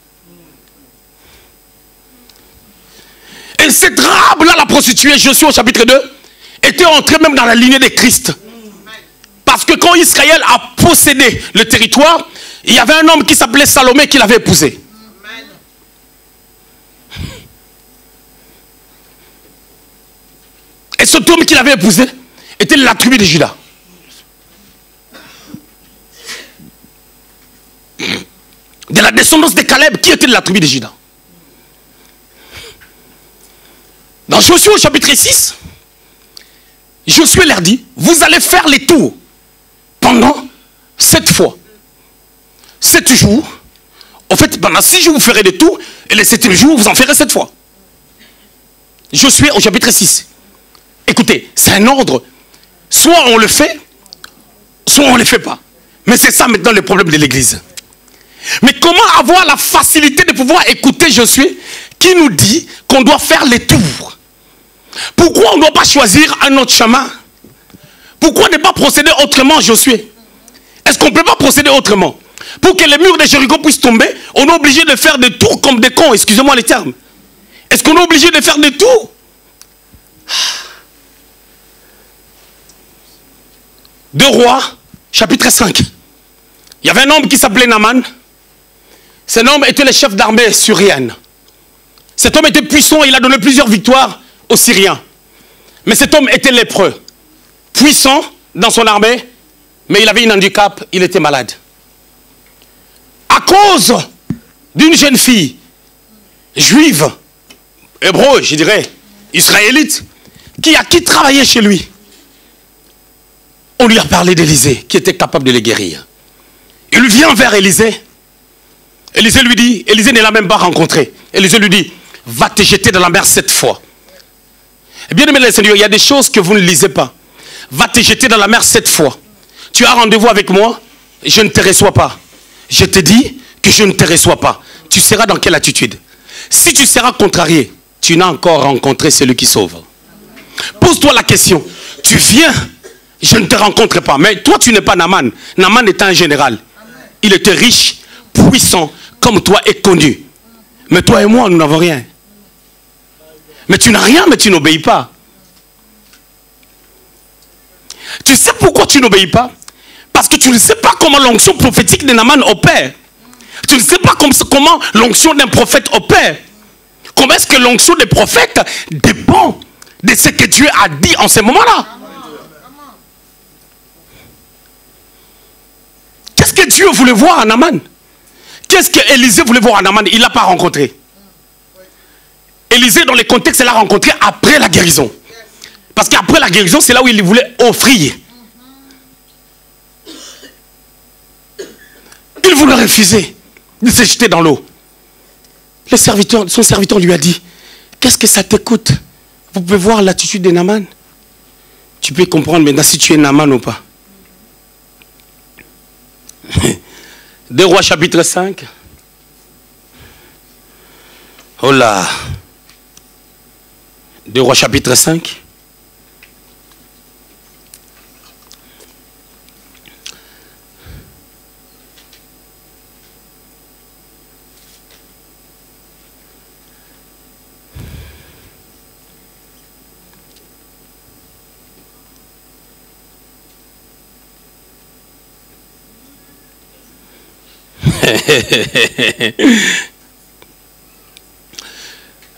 Et cette Rahab-là, la prostituée, Josué au chapitre 2, était entrée même dans la lignée de Christ. Parce que quand Israël a possédé le territoire, il y avait un homme qui s'appelait Salomé qui l'avait épousé. Et cet homme qui l'avait épousé était de la tribu de Juda. De la descendance de Caleb, qui était de la tribu de Juda. Dans Josué au chapitre 6, Josué leur dit, vous allez faire les tours pendant 7 fois. 7 jours. En fait, pendant 6 jours, vous ferez des tours, et les 7e jour, vous en ferez 7 fois. Josué au chapitre 6. Écoutez, c'est un ordre. Soit on le fait, soit on ne le fait pas. Mais c'est ça maintenant le problème de l'église. Mais comment avoir la facilité de pouvoir écouter Josué qui nous dit qu'on doit faire les tours? Pourquoi on ne doit pas choisir un autre chemin? Pourquoi ne pas procéder autrement, Josué? Est-ce qu'on ne peut pas procéder autrement? Pour que les murs de Jéricho puissent tomber, on est obligé de faire des tours comme des cons, excusez-moi les termes. Est-ce qu'on est obligé de faire des tours? 2 Rois, chapitre 5. Il y avait un homme qui s'appelait Naaman. Cet homme était le chef d'armée syrienne. Cet homme était puissant, il a donné plusieurs victoires aux Syriens. Mais cet homme était lépreux. Puissant dans son armée, mais il avait un handicap, il était malade. À cause d'une jeune fille juive, hébreu, je dirais, israélite, qui travaillait chez lui. On lui a parlé d'Élisée, qui était capable de les guérir. Il vient vers Élisée. Élisée lui dit, Élisée ne l'a même pas rencontré. Élisée lui dit, va te jeter dans la mer 7 fois. Et bien aimé le Seigneur, il y a des choses que vous ne lisez pas. Va te jeter dans la mer 7 fois. Tu as rendez-vous avec moi, je ne te reçois pas. Je te dis que je ne te reçois pas. Tu seras dans quelle attitude? Si tu seras contrarié, tu n'as encore rencontré celui qui sauve. Pose-toi la question. Tu viens, je ne te rencontre pas. Mais toi, tu n'es pas Naaman. Naaman était un général. Il était riche, puissant, comme toi et connu. Mais toi et moi, nous n'avons rien. Mais tu n'as rien, mais tu n'obéis pas. Tu sais pourquoi tu n'obéis pas? Parce que tu ne sais pas comment l'onction prophétique de Naaman opère. Tu ne sais pas comment l'onction d'un prophète opère. Comment est-ce que l'onction des prophètes dépend de ce que Dieu a dit en ce moment-là? Qu'est-ce que Dieu voulait voir à Naaman? Qu'est-ce que Élisée voulait voir à Naaman? Il ne l'a pas rencontré. Élisée, dans le contexte, il l'a rencontré après la guérison. Parce qu'après la guérison, c'est là où il voulait offrir. Il voulait refuser de se jeter dans l'eau. Son serviteur lui a dit, qu'est-ce que ça te coûte? Vous pouvez voir l'attitude de Naaman. Tu peux comprendre maintenant si tu es Naaman ou pas. 2 Rois chapitre 5. Oh là. 2 Rois chapitre 5.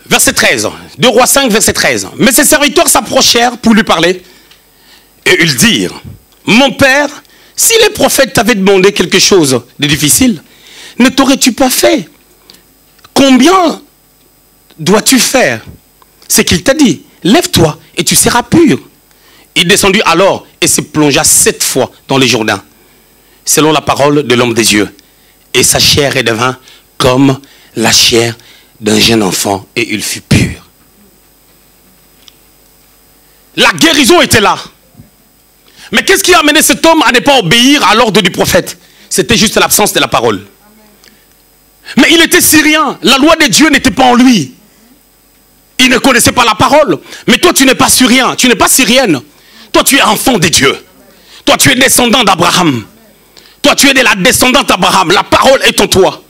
Verset 13, 2 Rois 5, verset 13. Mais ses serviteurs s'approchèrent pour lui parler et ils dirent, mon père, si les prophètes t'avaient demandé quelque chose de difficile, ne t'aurais-tu pas fait? Combien dois-tu faire? C'est qu'il t'a dit, lève-toi et tu seras pur. Il descendit alors et se plongea 7 fois dans le Jourdain, selon la parole de l'homme des dieux. Et sa chair redevint comme la chair d'un jeune enfant et il fut pur. La guérison était là. Mais qu'est-ce qui a amené cet homme à ne pas obéir à l'ordre du prophète? C'était juste l'absence de la parole. Mais il était syrien. La loi de Dieu n'était pas en lui. Il ne connaissait pas la parole. Mais toi, tu n'es pas syrien. Tu n'es pas syrienne. Toi, tu es enfant de Dieu. Toi, tu es descendant d'Abraham. Toi, tu es de la descendante d'Abraham. La parole est en toi.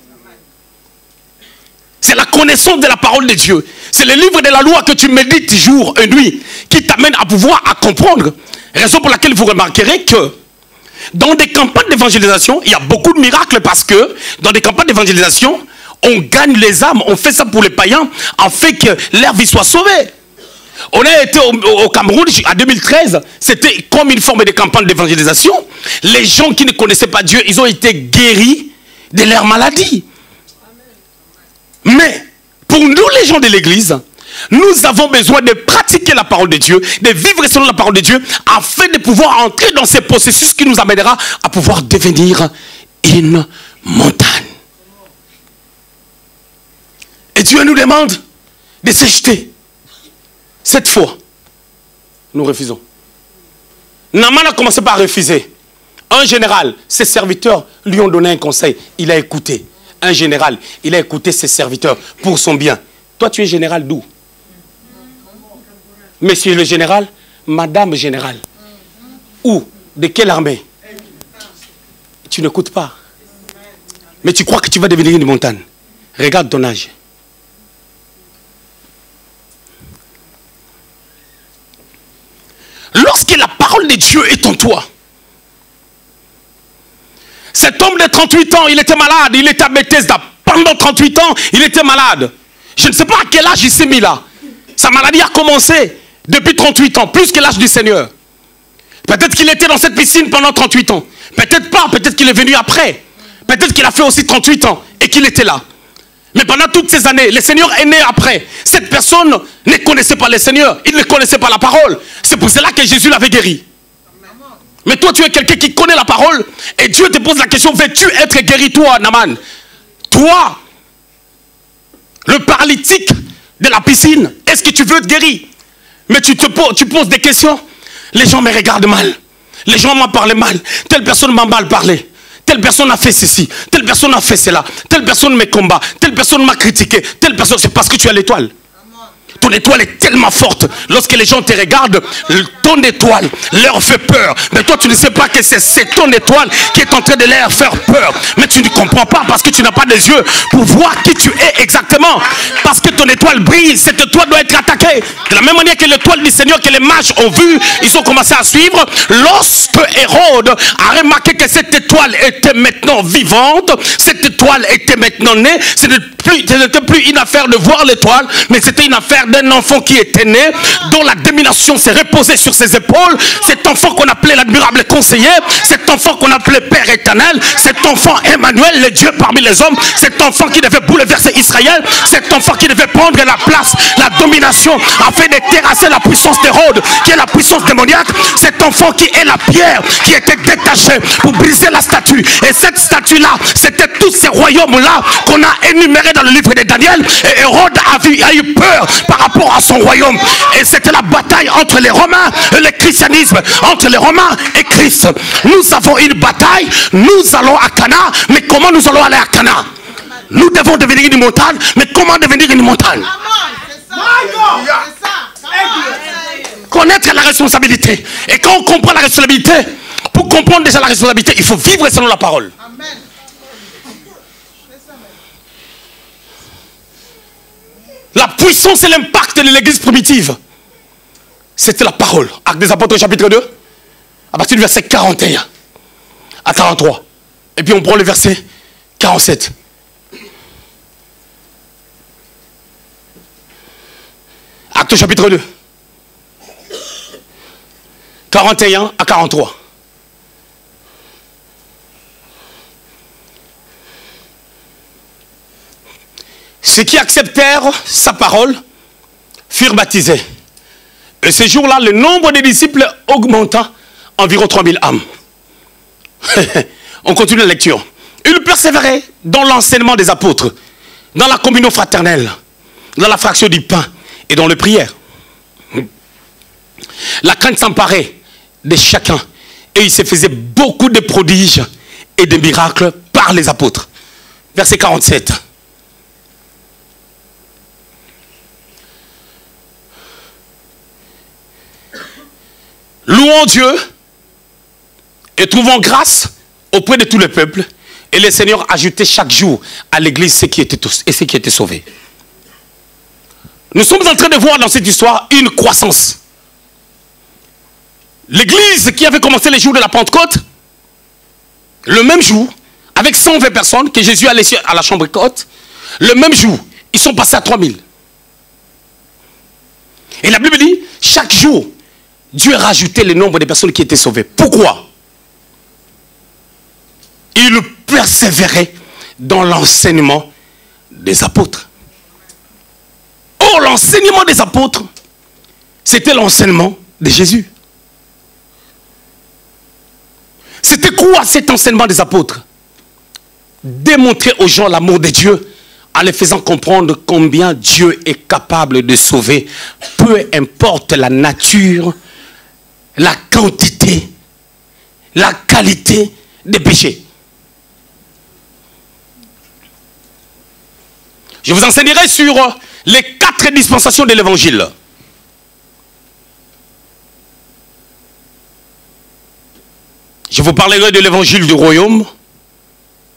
C'est la connaissance de la parole de Dieu. C'est le livre de la loi que tu médites jour et nuit qui t'amène à pouvoir à comprendre. Raison pour laquelle vous remarquerez que dans des campagnes d'évangélisation, il y a beaucoup de miracles parce que dans des campagnes d'évangélisation, on gagne les âmes. On fait ça pour les païens afin que leur vie soit sauvée. On a été au Cameroun en 2013, c'était comme une forme de campagne d'évangélisation. Les gens qui ne connaissaient pas Dieu, ils ont été guéris de leur maladie. Mais pour nous les gens de l'église, nous avons besoin de pratiquer la parole de Dieu, de vivre selon la parole de Dieu, afin de pouvoir entrer dans ce processus qui nous amènera à pouvoir devenir une montagne. Et Dieu nous demande de se jeter. 7 fois, nous refusons. Naaman a commencé par refuser. Un général, ses serviteurs lui ont donné un conseil. Il a écouté. Un général, il a écouté ses serviteurs pour son bien. Toi, tu es général d'où? Monsieur le général, madame général. Où? De quelle armée? Tu n'écoutes pas. Mais tu crois que tu vas devenir une montagne. Regarde ton âge. Lorsque la parole de Dieu est en toi, cet homme de 38 ans, il était malade, il était à Bethesda. Pendant 38 ans, il était malade. Je ne sais pas à quel âge il s'est mis là. Sa maladie a commencé depuis 38 ans, plus que l'âge du Seigneur. Peut-être qu'il était dans cette piscine pendant 38 ans. Peut-être pas, peut-être qu'il est venu après. Peut-être qu'il a fait aussi 38 ans et qu'il était là. Mais pendant toutes ces années, le Seigneur est né après. Cette personne ne connaissait pas le Seigneur. Il ne connaissait pas la parole. C'est pour cela que Jésus l'avait guéri. Mais toi, tu es quelqu'un qui connaît la parole. Et Dieu te pose la question, veux-tu être guéri, toi, Naaman? Toi, le paralytique de la piscine, est-ce que tu veux être guéri? Mais tu poses des questions. Les gens me regardent mal. Les gens m'ont parlé mal. Telle personne m'a mal parlé. Telle personne a fait ceci. Telle personne a fait cela. Telle personne me combat. Telle personne m'a critiqué. Telle personne, c'est parce que tu as l'étoile. Ton étoile est tellement forte. Lorsque les gens te regardent, ton étoile leur fait peur. Mais toi, tu ne sais pas que c'est ton étoile qui est en train de leur faire peur. Mais tu ne comprends pas parce que tu n'as pas des yeux pour voir qui tu es exactement. Parce que ton étoile brille. Cette étoile doit être attaquée. De la même manière que l'étoile du Seigneur que les mages ont vu, ils ont commencé à suivre. Lorsque Hérode a remarqué que cette étoile était maintenant vivante, cette étoile était maintenant née, ce n'était plus une affaire de voir l'étoile, mais c'était une affaire d'un enfant qui était né, dont la domination s'est reposée sur ses épaules. Cet enfant qu'on appelait l'admirable conseiller, cet enfant qu'on appelait Père éternel, cet enfant Emmanuel, le Dieu parmi les hommes, cet enfant qui devait bouleverser Israël, cet enfant qui devait prendre la place, la domination, afin de terrasser la puissance d'Hérode, qui est la puissance démoniaque, cet enfant qui est la pierre, qui était détachée pour briser la statue. Et cette statue-là, c'était tous ces royaumes-là qu'on a énumérés dans le livre de Daniel. Et Hérode a eu peur par rapport à son royaume. Et c'était la bataille entre les Romains et le christianisme, entre les Romains et Christ. Nous avons une bataille, nous allons à Cana, mais comment nous allons aller à Cana? Nous devons devenir une montagne, mais comment devenir une montagne? Connaître la responsabilité. Et quand on comprend la responsabilité, pour comprendre déjà la responsabilité, il faut vivre selon la parole. La puissance et l'impact de l'église primitive, c'était la parole. Actes des Apôtres chapitre 2, à partir du verset 41 à 43. Et puis on prend le verset 47. Actes chapitre 2, 41 à 43. Ceux qui acceptèrent sa parole furent baptisés. Et ce jour-là, le nombre des disciples augmenta environ 3000 âmes. On continue la lecture. Ils persévéraient dans l'enseignement des apôtres, dans la communion fraternelle, dans la fraction du pain et dans les prières. La crainte s'emparait de chacun et il se faisait beaucoup de prodiges et de miracles par les apôtres. Verset 47. Louons Dieu et trouvons grâce auprès de tout le peuple. Et le Seigneur ajoutait chaque jour à l'église ceux qui étaient sauvés. Nous sommes en train de voir dans cette histoire une croissance. L'église qui avait commencé les jours de la Pentecôte, le même jour, avec 120 personnes que Jésus a laissées à la chambre haute, le même jour, ils sont passés à 3000. Et la Bible dit, chaque jour, Dieu rajoutait le nombre de personnes qui étaient sauvées. Pourquoi? Il persévérait dans l'enseignement des apôtres. Or, l'enseignement des apôtres, c'était l'enseignement de Jésus. C'était quoi cet enseignement des apôtres? Démontrer aux gens l'amour de Dieu en les faisant comprendre combien Dieu est capable de sauver, peu importe la nature, la quantité, la qualité des péchés. Je vous enseignerai sur les 4 dispensations de l'évangile. 4 dispensations de l'évangile. vous parlerai de l'évangile du royaume,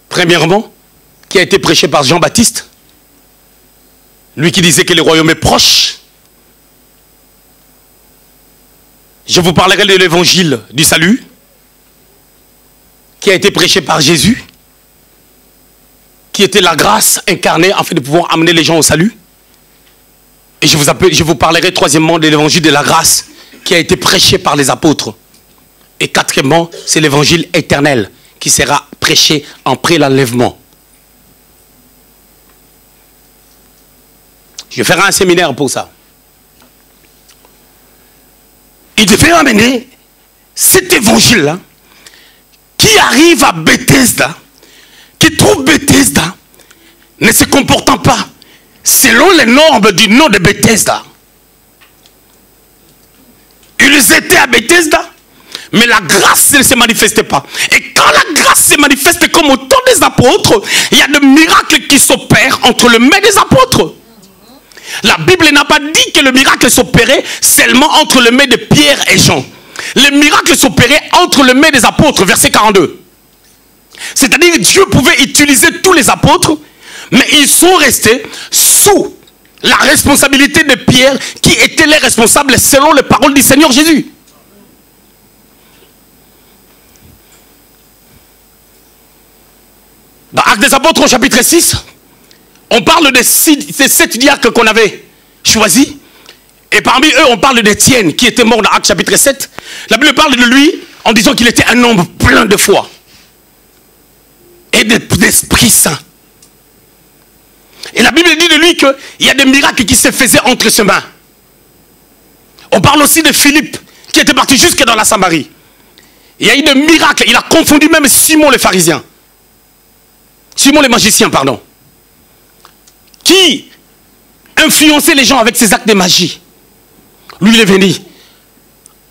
premièrement, qui a été prêché par Jean-Baptiste. Lui qui disait que le royaume est proche. Je vous parlerai de l'évangile du salut, qui a été prêché par Jésus, qui était la grâce incarnée afin de pouvoir amener les gens au salut. Et je vous parlerai troisièmement de l'évangile de la grâce, qui a été prêché par les apôtres. Et quatrièmement, c'est l'évangile éternel, qui sera prêché après l'enlèvement. Je ferai un séminaire pour ça. Il devait amener cet évangile-là, qui arrive à Bethesda, qui trouve Bethesda, ne se comportant pas selon les normes du nom de Bethesda. Ils étaient à Bethesda, mais la grâce ne se manifestait pas. Et quand la grâce se manifeste comme au temps des apôtres, il y a des miracles qui s'opèrent entre le mains des apôtres. La Bible n'a pas dit que le miracle s'opérait seulement entre les mains de Pierre et Jean. Le miracle s'opérait entre les mains des apôtres, verset 42. C'est-à-dire que Dieu pouvait utiliser tous les apôtres, mais ils sont restés sous la responsabilité de Pierre, qui était les responsables selon les paroles du Seigneur Jésus. Dans Actes des Apôtres au chapitre 6, on parle de 7 diacres qu'on avait choisis. Et parmi eux, on parle d'Étienne, qui était mort dans Actes chapitre 7. La Bible parle de lui en disant qu'il était un homme plein de foi et d'Esprit Saint. Et la Bible dit de lui qu'il y a des miracles qui se faisaient entre ses mains. On parle aussi de Philippe, qui était parti jusque dans la Samarie. Il y a eu des miracles. Il a confondu même Simon le pharisien. Simon le magicien, pardon. Qui influençait les gens avec ses actes de magie. Lui, il est venu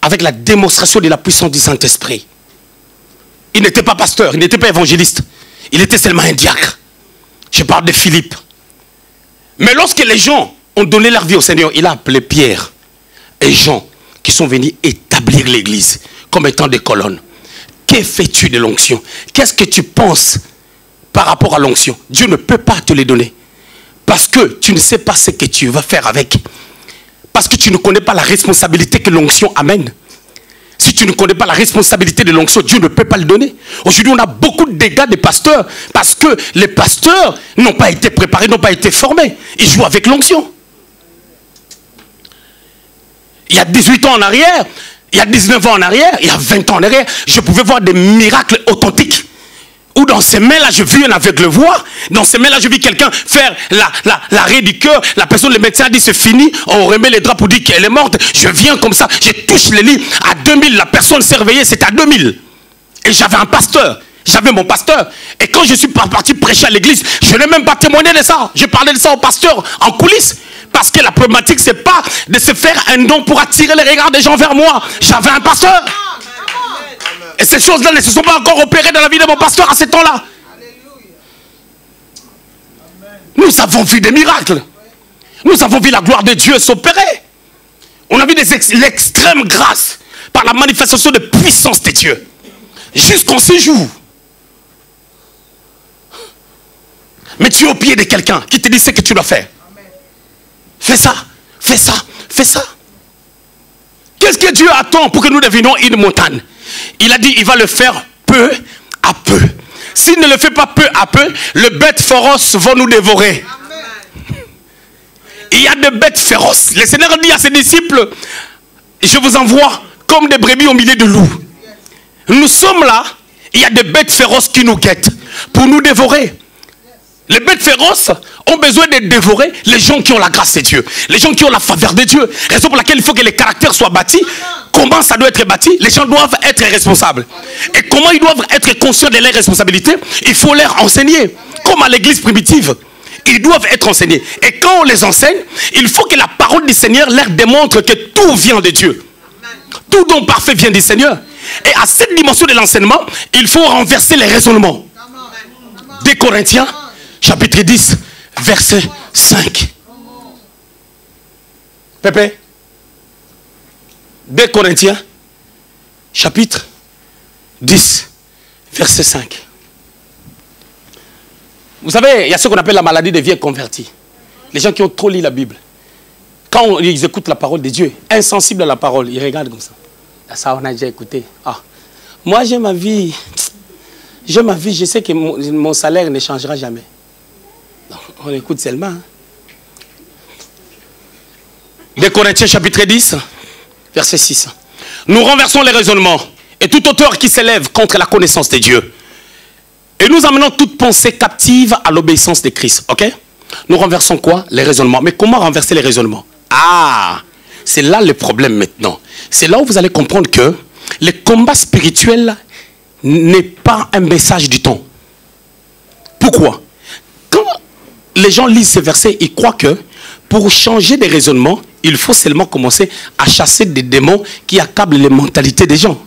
avec la démonstration de la puissance du Saint-Esprit. Il n'était pas pasteur, il n'était pas évangéliste. Il était seulement un diacre. Je parle de Philippe. Mais lorsque les gens ont donné leur vie au Seigneur, il a appelé Pierre et Jean, qui sont venus établir l'église comme étant des colonnes. Que fais-tu de l'onction? Qu'est-ce que tu penses par rapport à l'onction? Dieu ne peut pas te les donner. Parce que tu ne sais pas ce que tu vas faire avec. Parce que tu ne connais pas la responsabilité que l'onction amène. Si tu ne connais pas la responsabilité de l'onction, Dieu ne peut pas le donner. Aujourd'hui, on a beaucoup de dégâts des pasteurs parce que les pasteurs n'ont pas été préparés, n'ont pas été formés. Ils jouent avec l'onction. Il y a 18 ans en arrière, il y a 19 ans en arrière, il y a 20 ans en arrière, je pouvais voir des miracles authentiques. Ou dans ces mains-là, je vis un aveugle voir. Dans ces mains-là, je vis quelqu'un faire l'arrêt du cœur. La personne, le médecin a dit c'est fini. On remet les draps pour dire qu'elle est morte. Je viens comme ça, je touche les lits. À 2000, la personne s'est réveillée, c'est à 2000. Et j'avais un pasteur. J'avais mon pasteur. Et quand je suis parti prêcher à l'église, je n'ai même pas témoigné de ça. Je parlais de ça au pasteur en coulisses. Parce que la problématique, c'est pas de se faire un don pour attirer les regards des gens vers moi. J'avais un pasteur. Et ces choses-là ne se sont pas encore opérées dans la vie de mon pasteur à ce temps-là. Nous avons vu des miracles. Nous avons vu la gloire de Dieu s'opérer. On a vu l'extrême grâce par la manifestation de puissance de Dieu. Jusqu'en ce jour. Mais tu es au pied de quelqu'un qui te dit ce que tu dois faire. Fais ça, fais ça, fais ça. Qu'est-ce que Dieu attend pour que nous devenions une montagne? Il a dit il va le faire peu à peu. S'il ne le fait pas peu à peu, les bêtes féroces vont nous dévorer. Amen. Il y a des bêtes féroces. Le Seigneur dit à ses disciples, je vous envoie comme des brebis au milieu de loups. Nous sommes là, il y a des bêtes féroces qui nous guettent pour nous dévorer. Les bêtes féroces ont besoin de dévorer les gens qui ont la grâce de Dieu, les gens qui ont la faveur de Dieu. Raison pour laquelle il faut que les caractères soient bâtis. Comment ça doit être bâti? Les gens doivent être responsables. Et comment ils doivent être conscients de leurs responsabilités? Il faut leur enseigner. Comme à l'église primitive, ils doivent être enseignés. Et quand on les enseigne, il faut que la parole du Seigneur leur démontre que tout vient de Dieu. Tout don parfait vient du Seigneur. Et à cette dimension de l'enseignement, il faut renverser les raisonnements. 2 Corinthiens, chapitre 10, verset 5. Pépé. 2 Corinthiens, chapitre 10, verset 5. Vous savez, il y a ce qu'on appelle la maladie des vieux convertis. Les gens qui ont trop lu la Bible. Quand ils écoutent la parole de Dieu, insensibles à la parole, ils regardent comme ça. Ça, on a déjà écouté. Ah, moi, j'ai ma vie. J'ai ma vie, je sais que mon salaire ne changera jamais. Donc, on écoute seulement. Hein. 2 Corinthiens chapitre 10, verset 6. Nous renversons les raisonnements et tout auteur qui s'élève contre la connaissance de Dieu. Et nous amenons toute pensée captive à l'obéissance de Christ. Ok? Nous renversons quoi? Les raisonnements. Mais comment renverser les raisonnements? Ah, c'est là le problème maintenant. C'est là où vous allez comprendre que le combat spirituel n'est pas un message du temps. Pourquoi? Quand les gens lisent ces versets, ils croient que pour changer des raisonnements, il faut seulement commencer à chasser des démons qui accablent les mentalités des gens.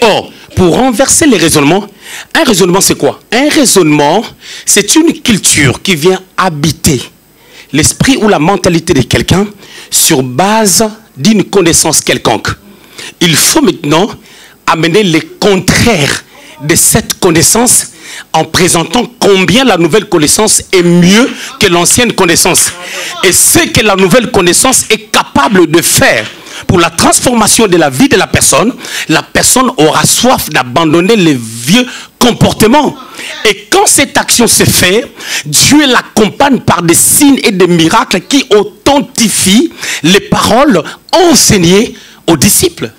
Or, pour renverser les raisonnements, un raisonnement c'est quoi? Un raisonnement, c'est une culture qui vient habiter l'esprit ou la mentalité de quelqu'un sur base d'une connaissance quelconque. Il faut maintenant amener les contraires de cette connaissance en présentant combien la nouvelle connaissance est mieux que l'ancienne connaissance. Et ce que la nouvelle connaissance est capable de faire pour la transformation de la vie de la personne aura soif d'abandonner les vieux comportements. Et quand cette action se fait, Dieu l'accompagne par des signes et des miracles qui authentifient les paroles enseignées aux disciples.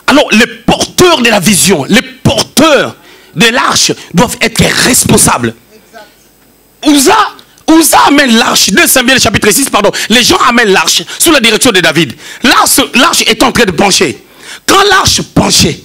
Alors, les porteurs de la vision, les porteurs de l'arche doivent être responsables. Uza amène l'arche, 2 Samuel chapitre 6, pardon. Les gens amènent l'arche sous la direction de David. L'arche est en train de pencher. Quand l'arche penchait,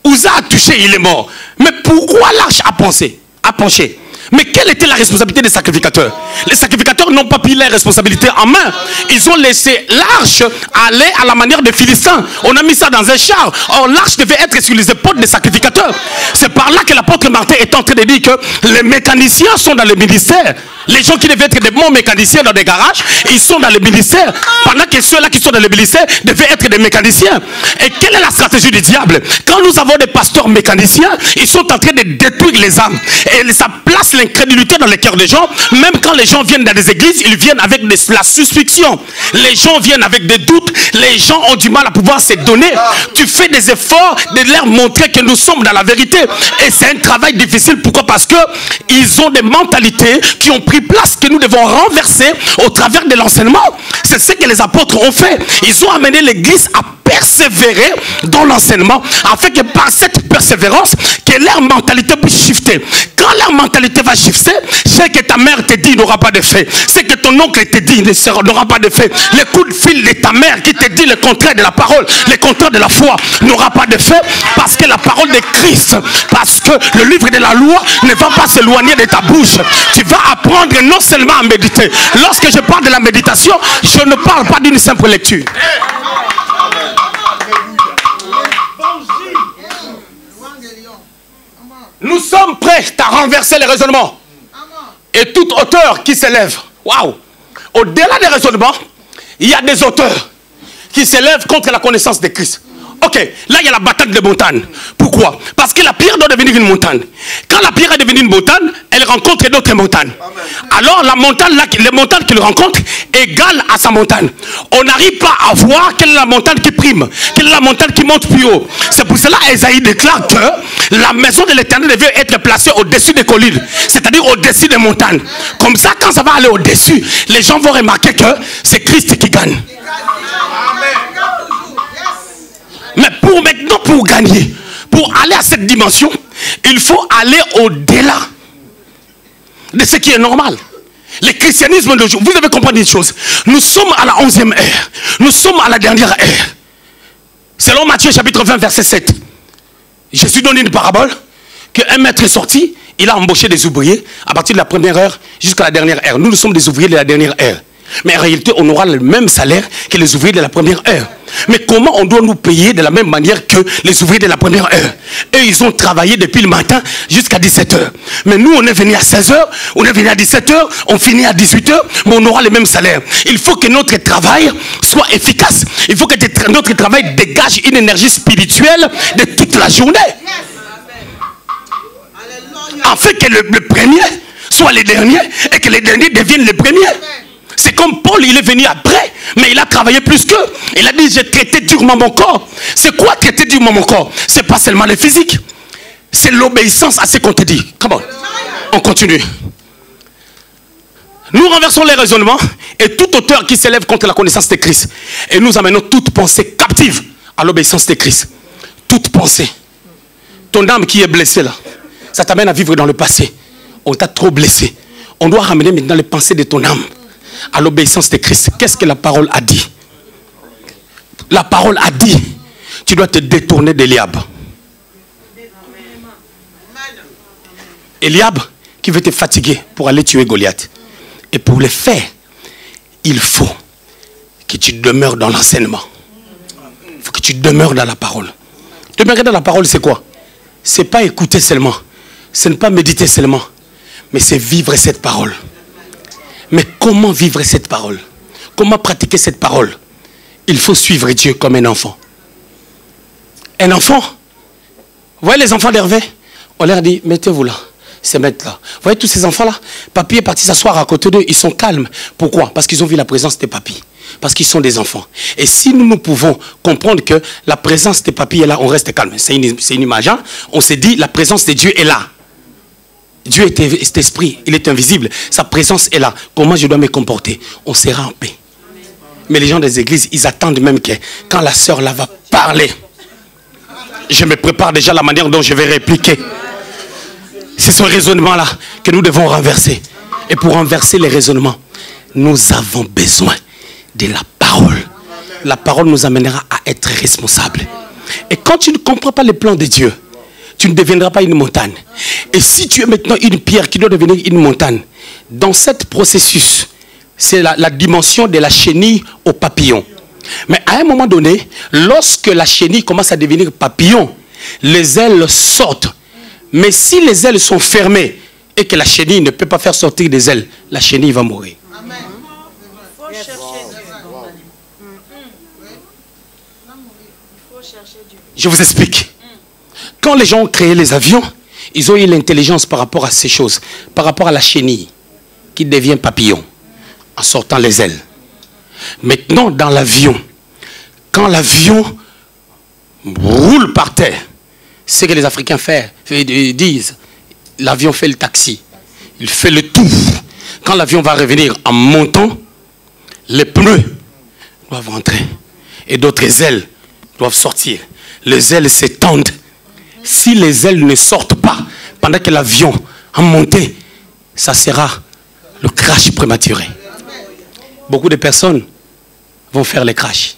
Uza a touché, il est mort. Mais pourquoi l'arche a penché? Mais quelle était la responsabilité des sacrificateurs? Les sacrificateurs n'ont pas pris leur responsabilité en main. Ils ont laissé l'arche aller à la manière des Philistins. On a mis ça dans un char. Or, l'arche devait être sur les épaules des sacrificateurs. C'est par là que l'apôtre Martin est en train de dire que les mécaniciens sont dans le ministère. Les gens qui devaient être des bons mécaniciens dans des garages, ils sont dans le ministère. Pendant que ceux-là qui sont dans le ministère devaient être des mécaniciens. Et quelle est la stratégie du diable? Quand nous avons des pasteurs mécaniciens, ils sont en train de détruire les âmes. Et ça place l'incrédulité dans les cœurs des gens. Même quand les gens viennent dans des églises, ils viennent avec la suspicion. Les gens viennent avec des doutes. Les gens ont du mal à pouvoir se donner. Tu fais des efforts de leur montrer que nous sommes dans la vérité. Et c'est un travail difficile. Pourquoi? Parce que ils ont des mentalités qui ont pris place, que nous devons renverser au travers de l'enseignement. C'est ce que les apôtres ont fait. Ils ont amené l'église à persévérer dans l'enseignement, afin que par cette persévérance, que leur mentalité puisse shifter. Quand leur mentalité va shifter, ce que ta mère te dit n'aura pas d'effet. Ce que ton oncle te dit n'aura pas d'effet. Le coup de fil de ta mère qui te dit le contraire de la parole, le contraire de la foi, n'aura pas d'effet, parce que la parole de Christ, parce que le livre de la loi ne va pas s'éloigner de ta bouche. Tu vas apprendre non seulement à méditer. Lorsque je parle de la méditation, je ne parle pas d'une simple lecture. Nous sommes prêts à renverser les raisonnements. Et tout auteur qui s'élève, waouh, au-delà des raisonnements, il y a des auteurs qui s'élèvent contre la connaissance de Christ. Ok, là il y a la bataille des montagnes. Pourquoi? Parce que la pierre doit devenir une montagne. Quand la pierre est devenue une montagne, elle rencontre d'autres montagnes. Alors la montagne, là, les montagnes qu'il rencontre égale à sa montagne. On n'arrive pas à voir quelle est la montagne qui prime, quelle est la montagne qui monte plus haut. C'est pour cela qu'Ésaïe déclare que la maison de l'Éternel devait être placée au-dessus des collines, c'est-à-dire au-dessus des montagnes. Comme ça, quand ça va aller au-dessus, les gens vont remarquer que c'est Christ qui gagne. Mais pour gagner, pour aller à cette dimension, il faut aller au-delà de ce qui est normal. Le christianisme d'aujourd'hui, vous devez comprendre une chose. Nous sommes à la 11e ère. Nous sommes à la dernière ère. Selon Matthieu chapitre 20 verset 7. Jésus donne une parabole qu'un maître est sorti, il a embauché des ouvriers à partir de la première ère jusqu'à la dernière ère. Nous sommes des ouvriers de la dernière ère. Mais en réalité, on aura le même salaire que les ouvriers de la première heure. Mais comment on doit nous payer de la même manière que les ouvriers de la première heure? Eux, ils ont travaillé depuis le matin jusqu'à 17h. Mais nous, on est venu à 16h, on est venu à 17h, on finit à 18h, mais on aura le même salaire. Il faut que notre travail soit efficace. Il faut que notre travail dégage une énergie spirituelle de toute la journée. Afin que le premier soit le dernier et que les derniers deviennent les premiers. C'est comme Paul, il est venu après, mais il a travaillé plus qu'eux. Il a dit, j'ai traité durement mon corps. C'est quoi traiter durement mon corps? C'est pas seulement le physique. C'est l'obéissance à ce qu'on te dit. Come on. On continue. Nous renversons les raisonnements et tout auteur qui s'élève contre la connaissance de Christ. Et nous amenons toute pensée captive à l'obéissance de Christ. Toute pensée. Ton âme qui est blessée là, ça t'amène à vivre dans le passé. On t'a trop blessé. On doit ramener maintenant les pensées de ton âme à l'obéissance de Christ. Qu'est-ce que la parole a dit? La parole a dit, tu dois te détourner d'Eliab. Eliab qui veut te fatiguer pour aller tuer Goliath. Et pour le faire, il faut que tu demeures dans l'enseignement. Il faut que tu demeures dans la parole. Demeurer dans la parole, c'est quoi? C'est pas écouter seulement. Ce n'est pas méditer seulement. Mais c'est vivre cette parole. Mais comment vivre cette parole? Comment pratiquer cette parole? Il faut suivre Dieu comme un enfant. Un enfant. Vous voyez les enfants d'Hervé? On leur dit, mettez-vous là. Se mettre là. Vous voyez tous ces enfants-là? Papy est parti s'asseoir à côté d'eux. Ils sont calmes. Pourquoi? Parce qu'ils ont vu la présence de papy. Parce qu'ils sont des enfants. Et si nous pouvons comprendre que la présence de papy est là, on reste calme. C'est une image. Hein? On s'est dit, la présence de Dieu est là. Dieu est esprit, il est invisible. Sa présence est là. Comment je dois me comporter? On sera en paix. Mais les gens des églises, ils attendent même que quand la sœur là va parler, je me prépare déjà la manière dont je vais répliquer. C'est ce raisonnement-là que nous devons renverser. Et pour renverser les raisonnements, nous avons besoin de la parole. La parole nous amènera à être responsables. Et quand tu ne comprends pas les plans de Dieu, tu ne deviendras pas une montagne. Et si tu es maintenant une pierre qui doit devenir une montagne, dans ce processus, c'est la dimension de la chenille au papillon. Mais à un moment donné, lorsque la chenille commence à devenir papillon, les ailes sortent. Mais si les ailes sont fermées et que la chenille ne peut pas faire sortir des ailes, la chenille va mourir. Amen. Je vous explique. Quand les gens ont créé les avions, ils ont eu l'intelligence par rapport à ces choses, par rapport à la chenille qui devient papillon en sortant les ailes. Maintenant, dans l'avion, quand l'avion roule par terre, ce que les Africains disent, l'avion fait le taxi, il fait le tour. Quand l'avion va revenir en montant, les pneus doivent rentrer et d'autres ailes doivent sortir. Les ailes s'étendent. Si les ailes ne sortent pas pendant que l'avion a monté, ça sera le crash prématuré. Beaucoup de personnes vont faire les crashs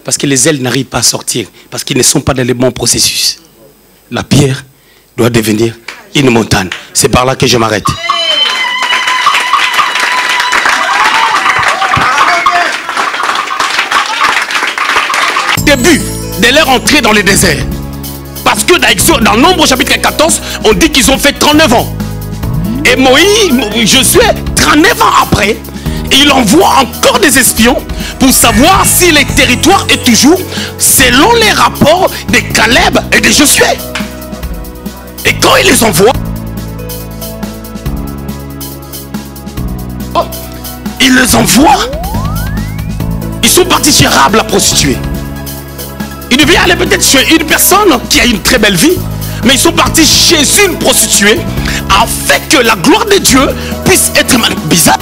parce que les ailes n'arrivent pas à sortir, parce qu'ils ne sont pas dans les bons processus. La pierre doit devenir une montagne. C'est par là que je m'arrête. Début de leur entrée dans le désert. Parce que dans Nombre chapitre 14, on dit qu'ils ont fait 39 ans. Et Moïse, Josué, 39 ans après, et il envoie encore des espions pour savoir si le territoire est toujours selon les rapports de Caleb et de Josué. Et quand il les envoie, il les envoie, ils sont partis chez Rahab la prostituée. Ils devaient aller peut-être chez une personne qui a une très belle vie, mais ils sont partis chez une prostituée afin que la gloire de Dieu puisse être bizarre.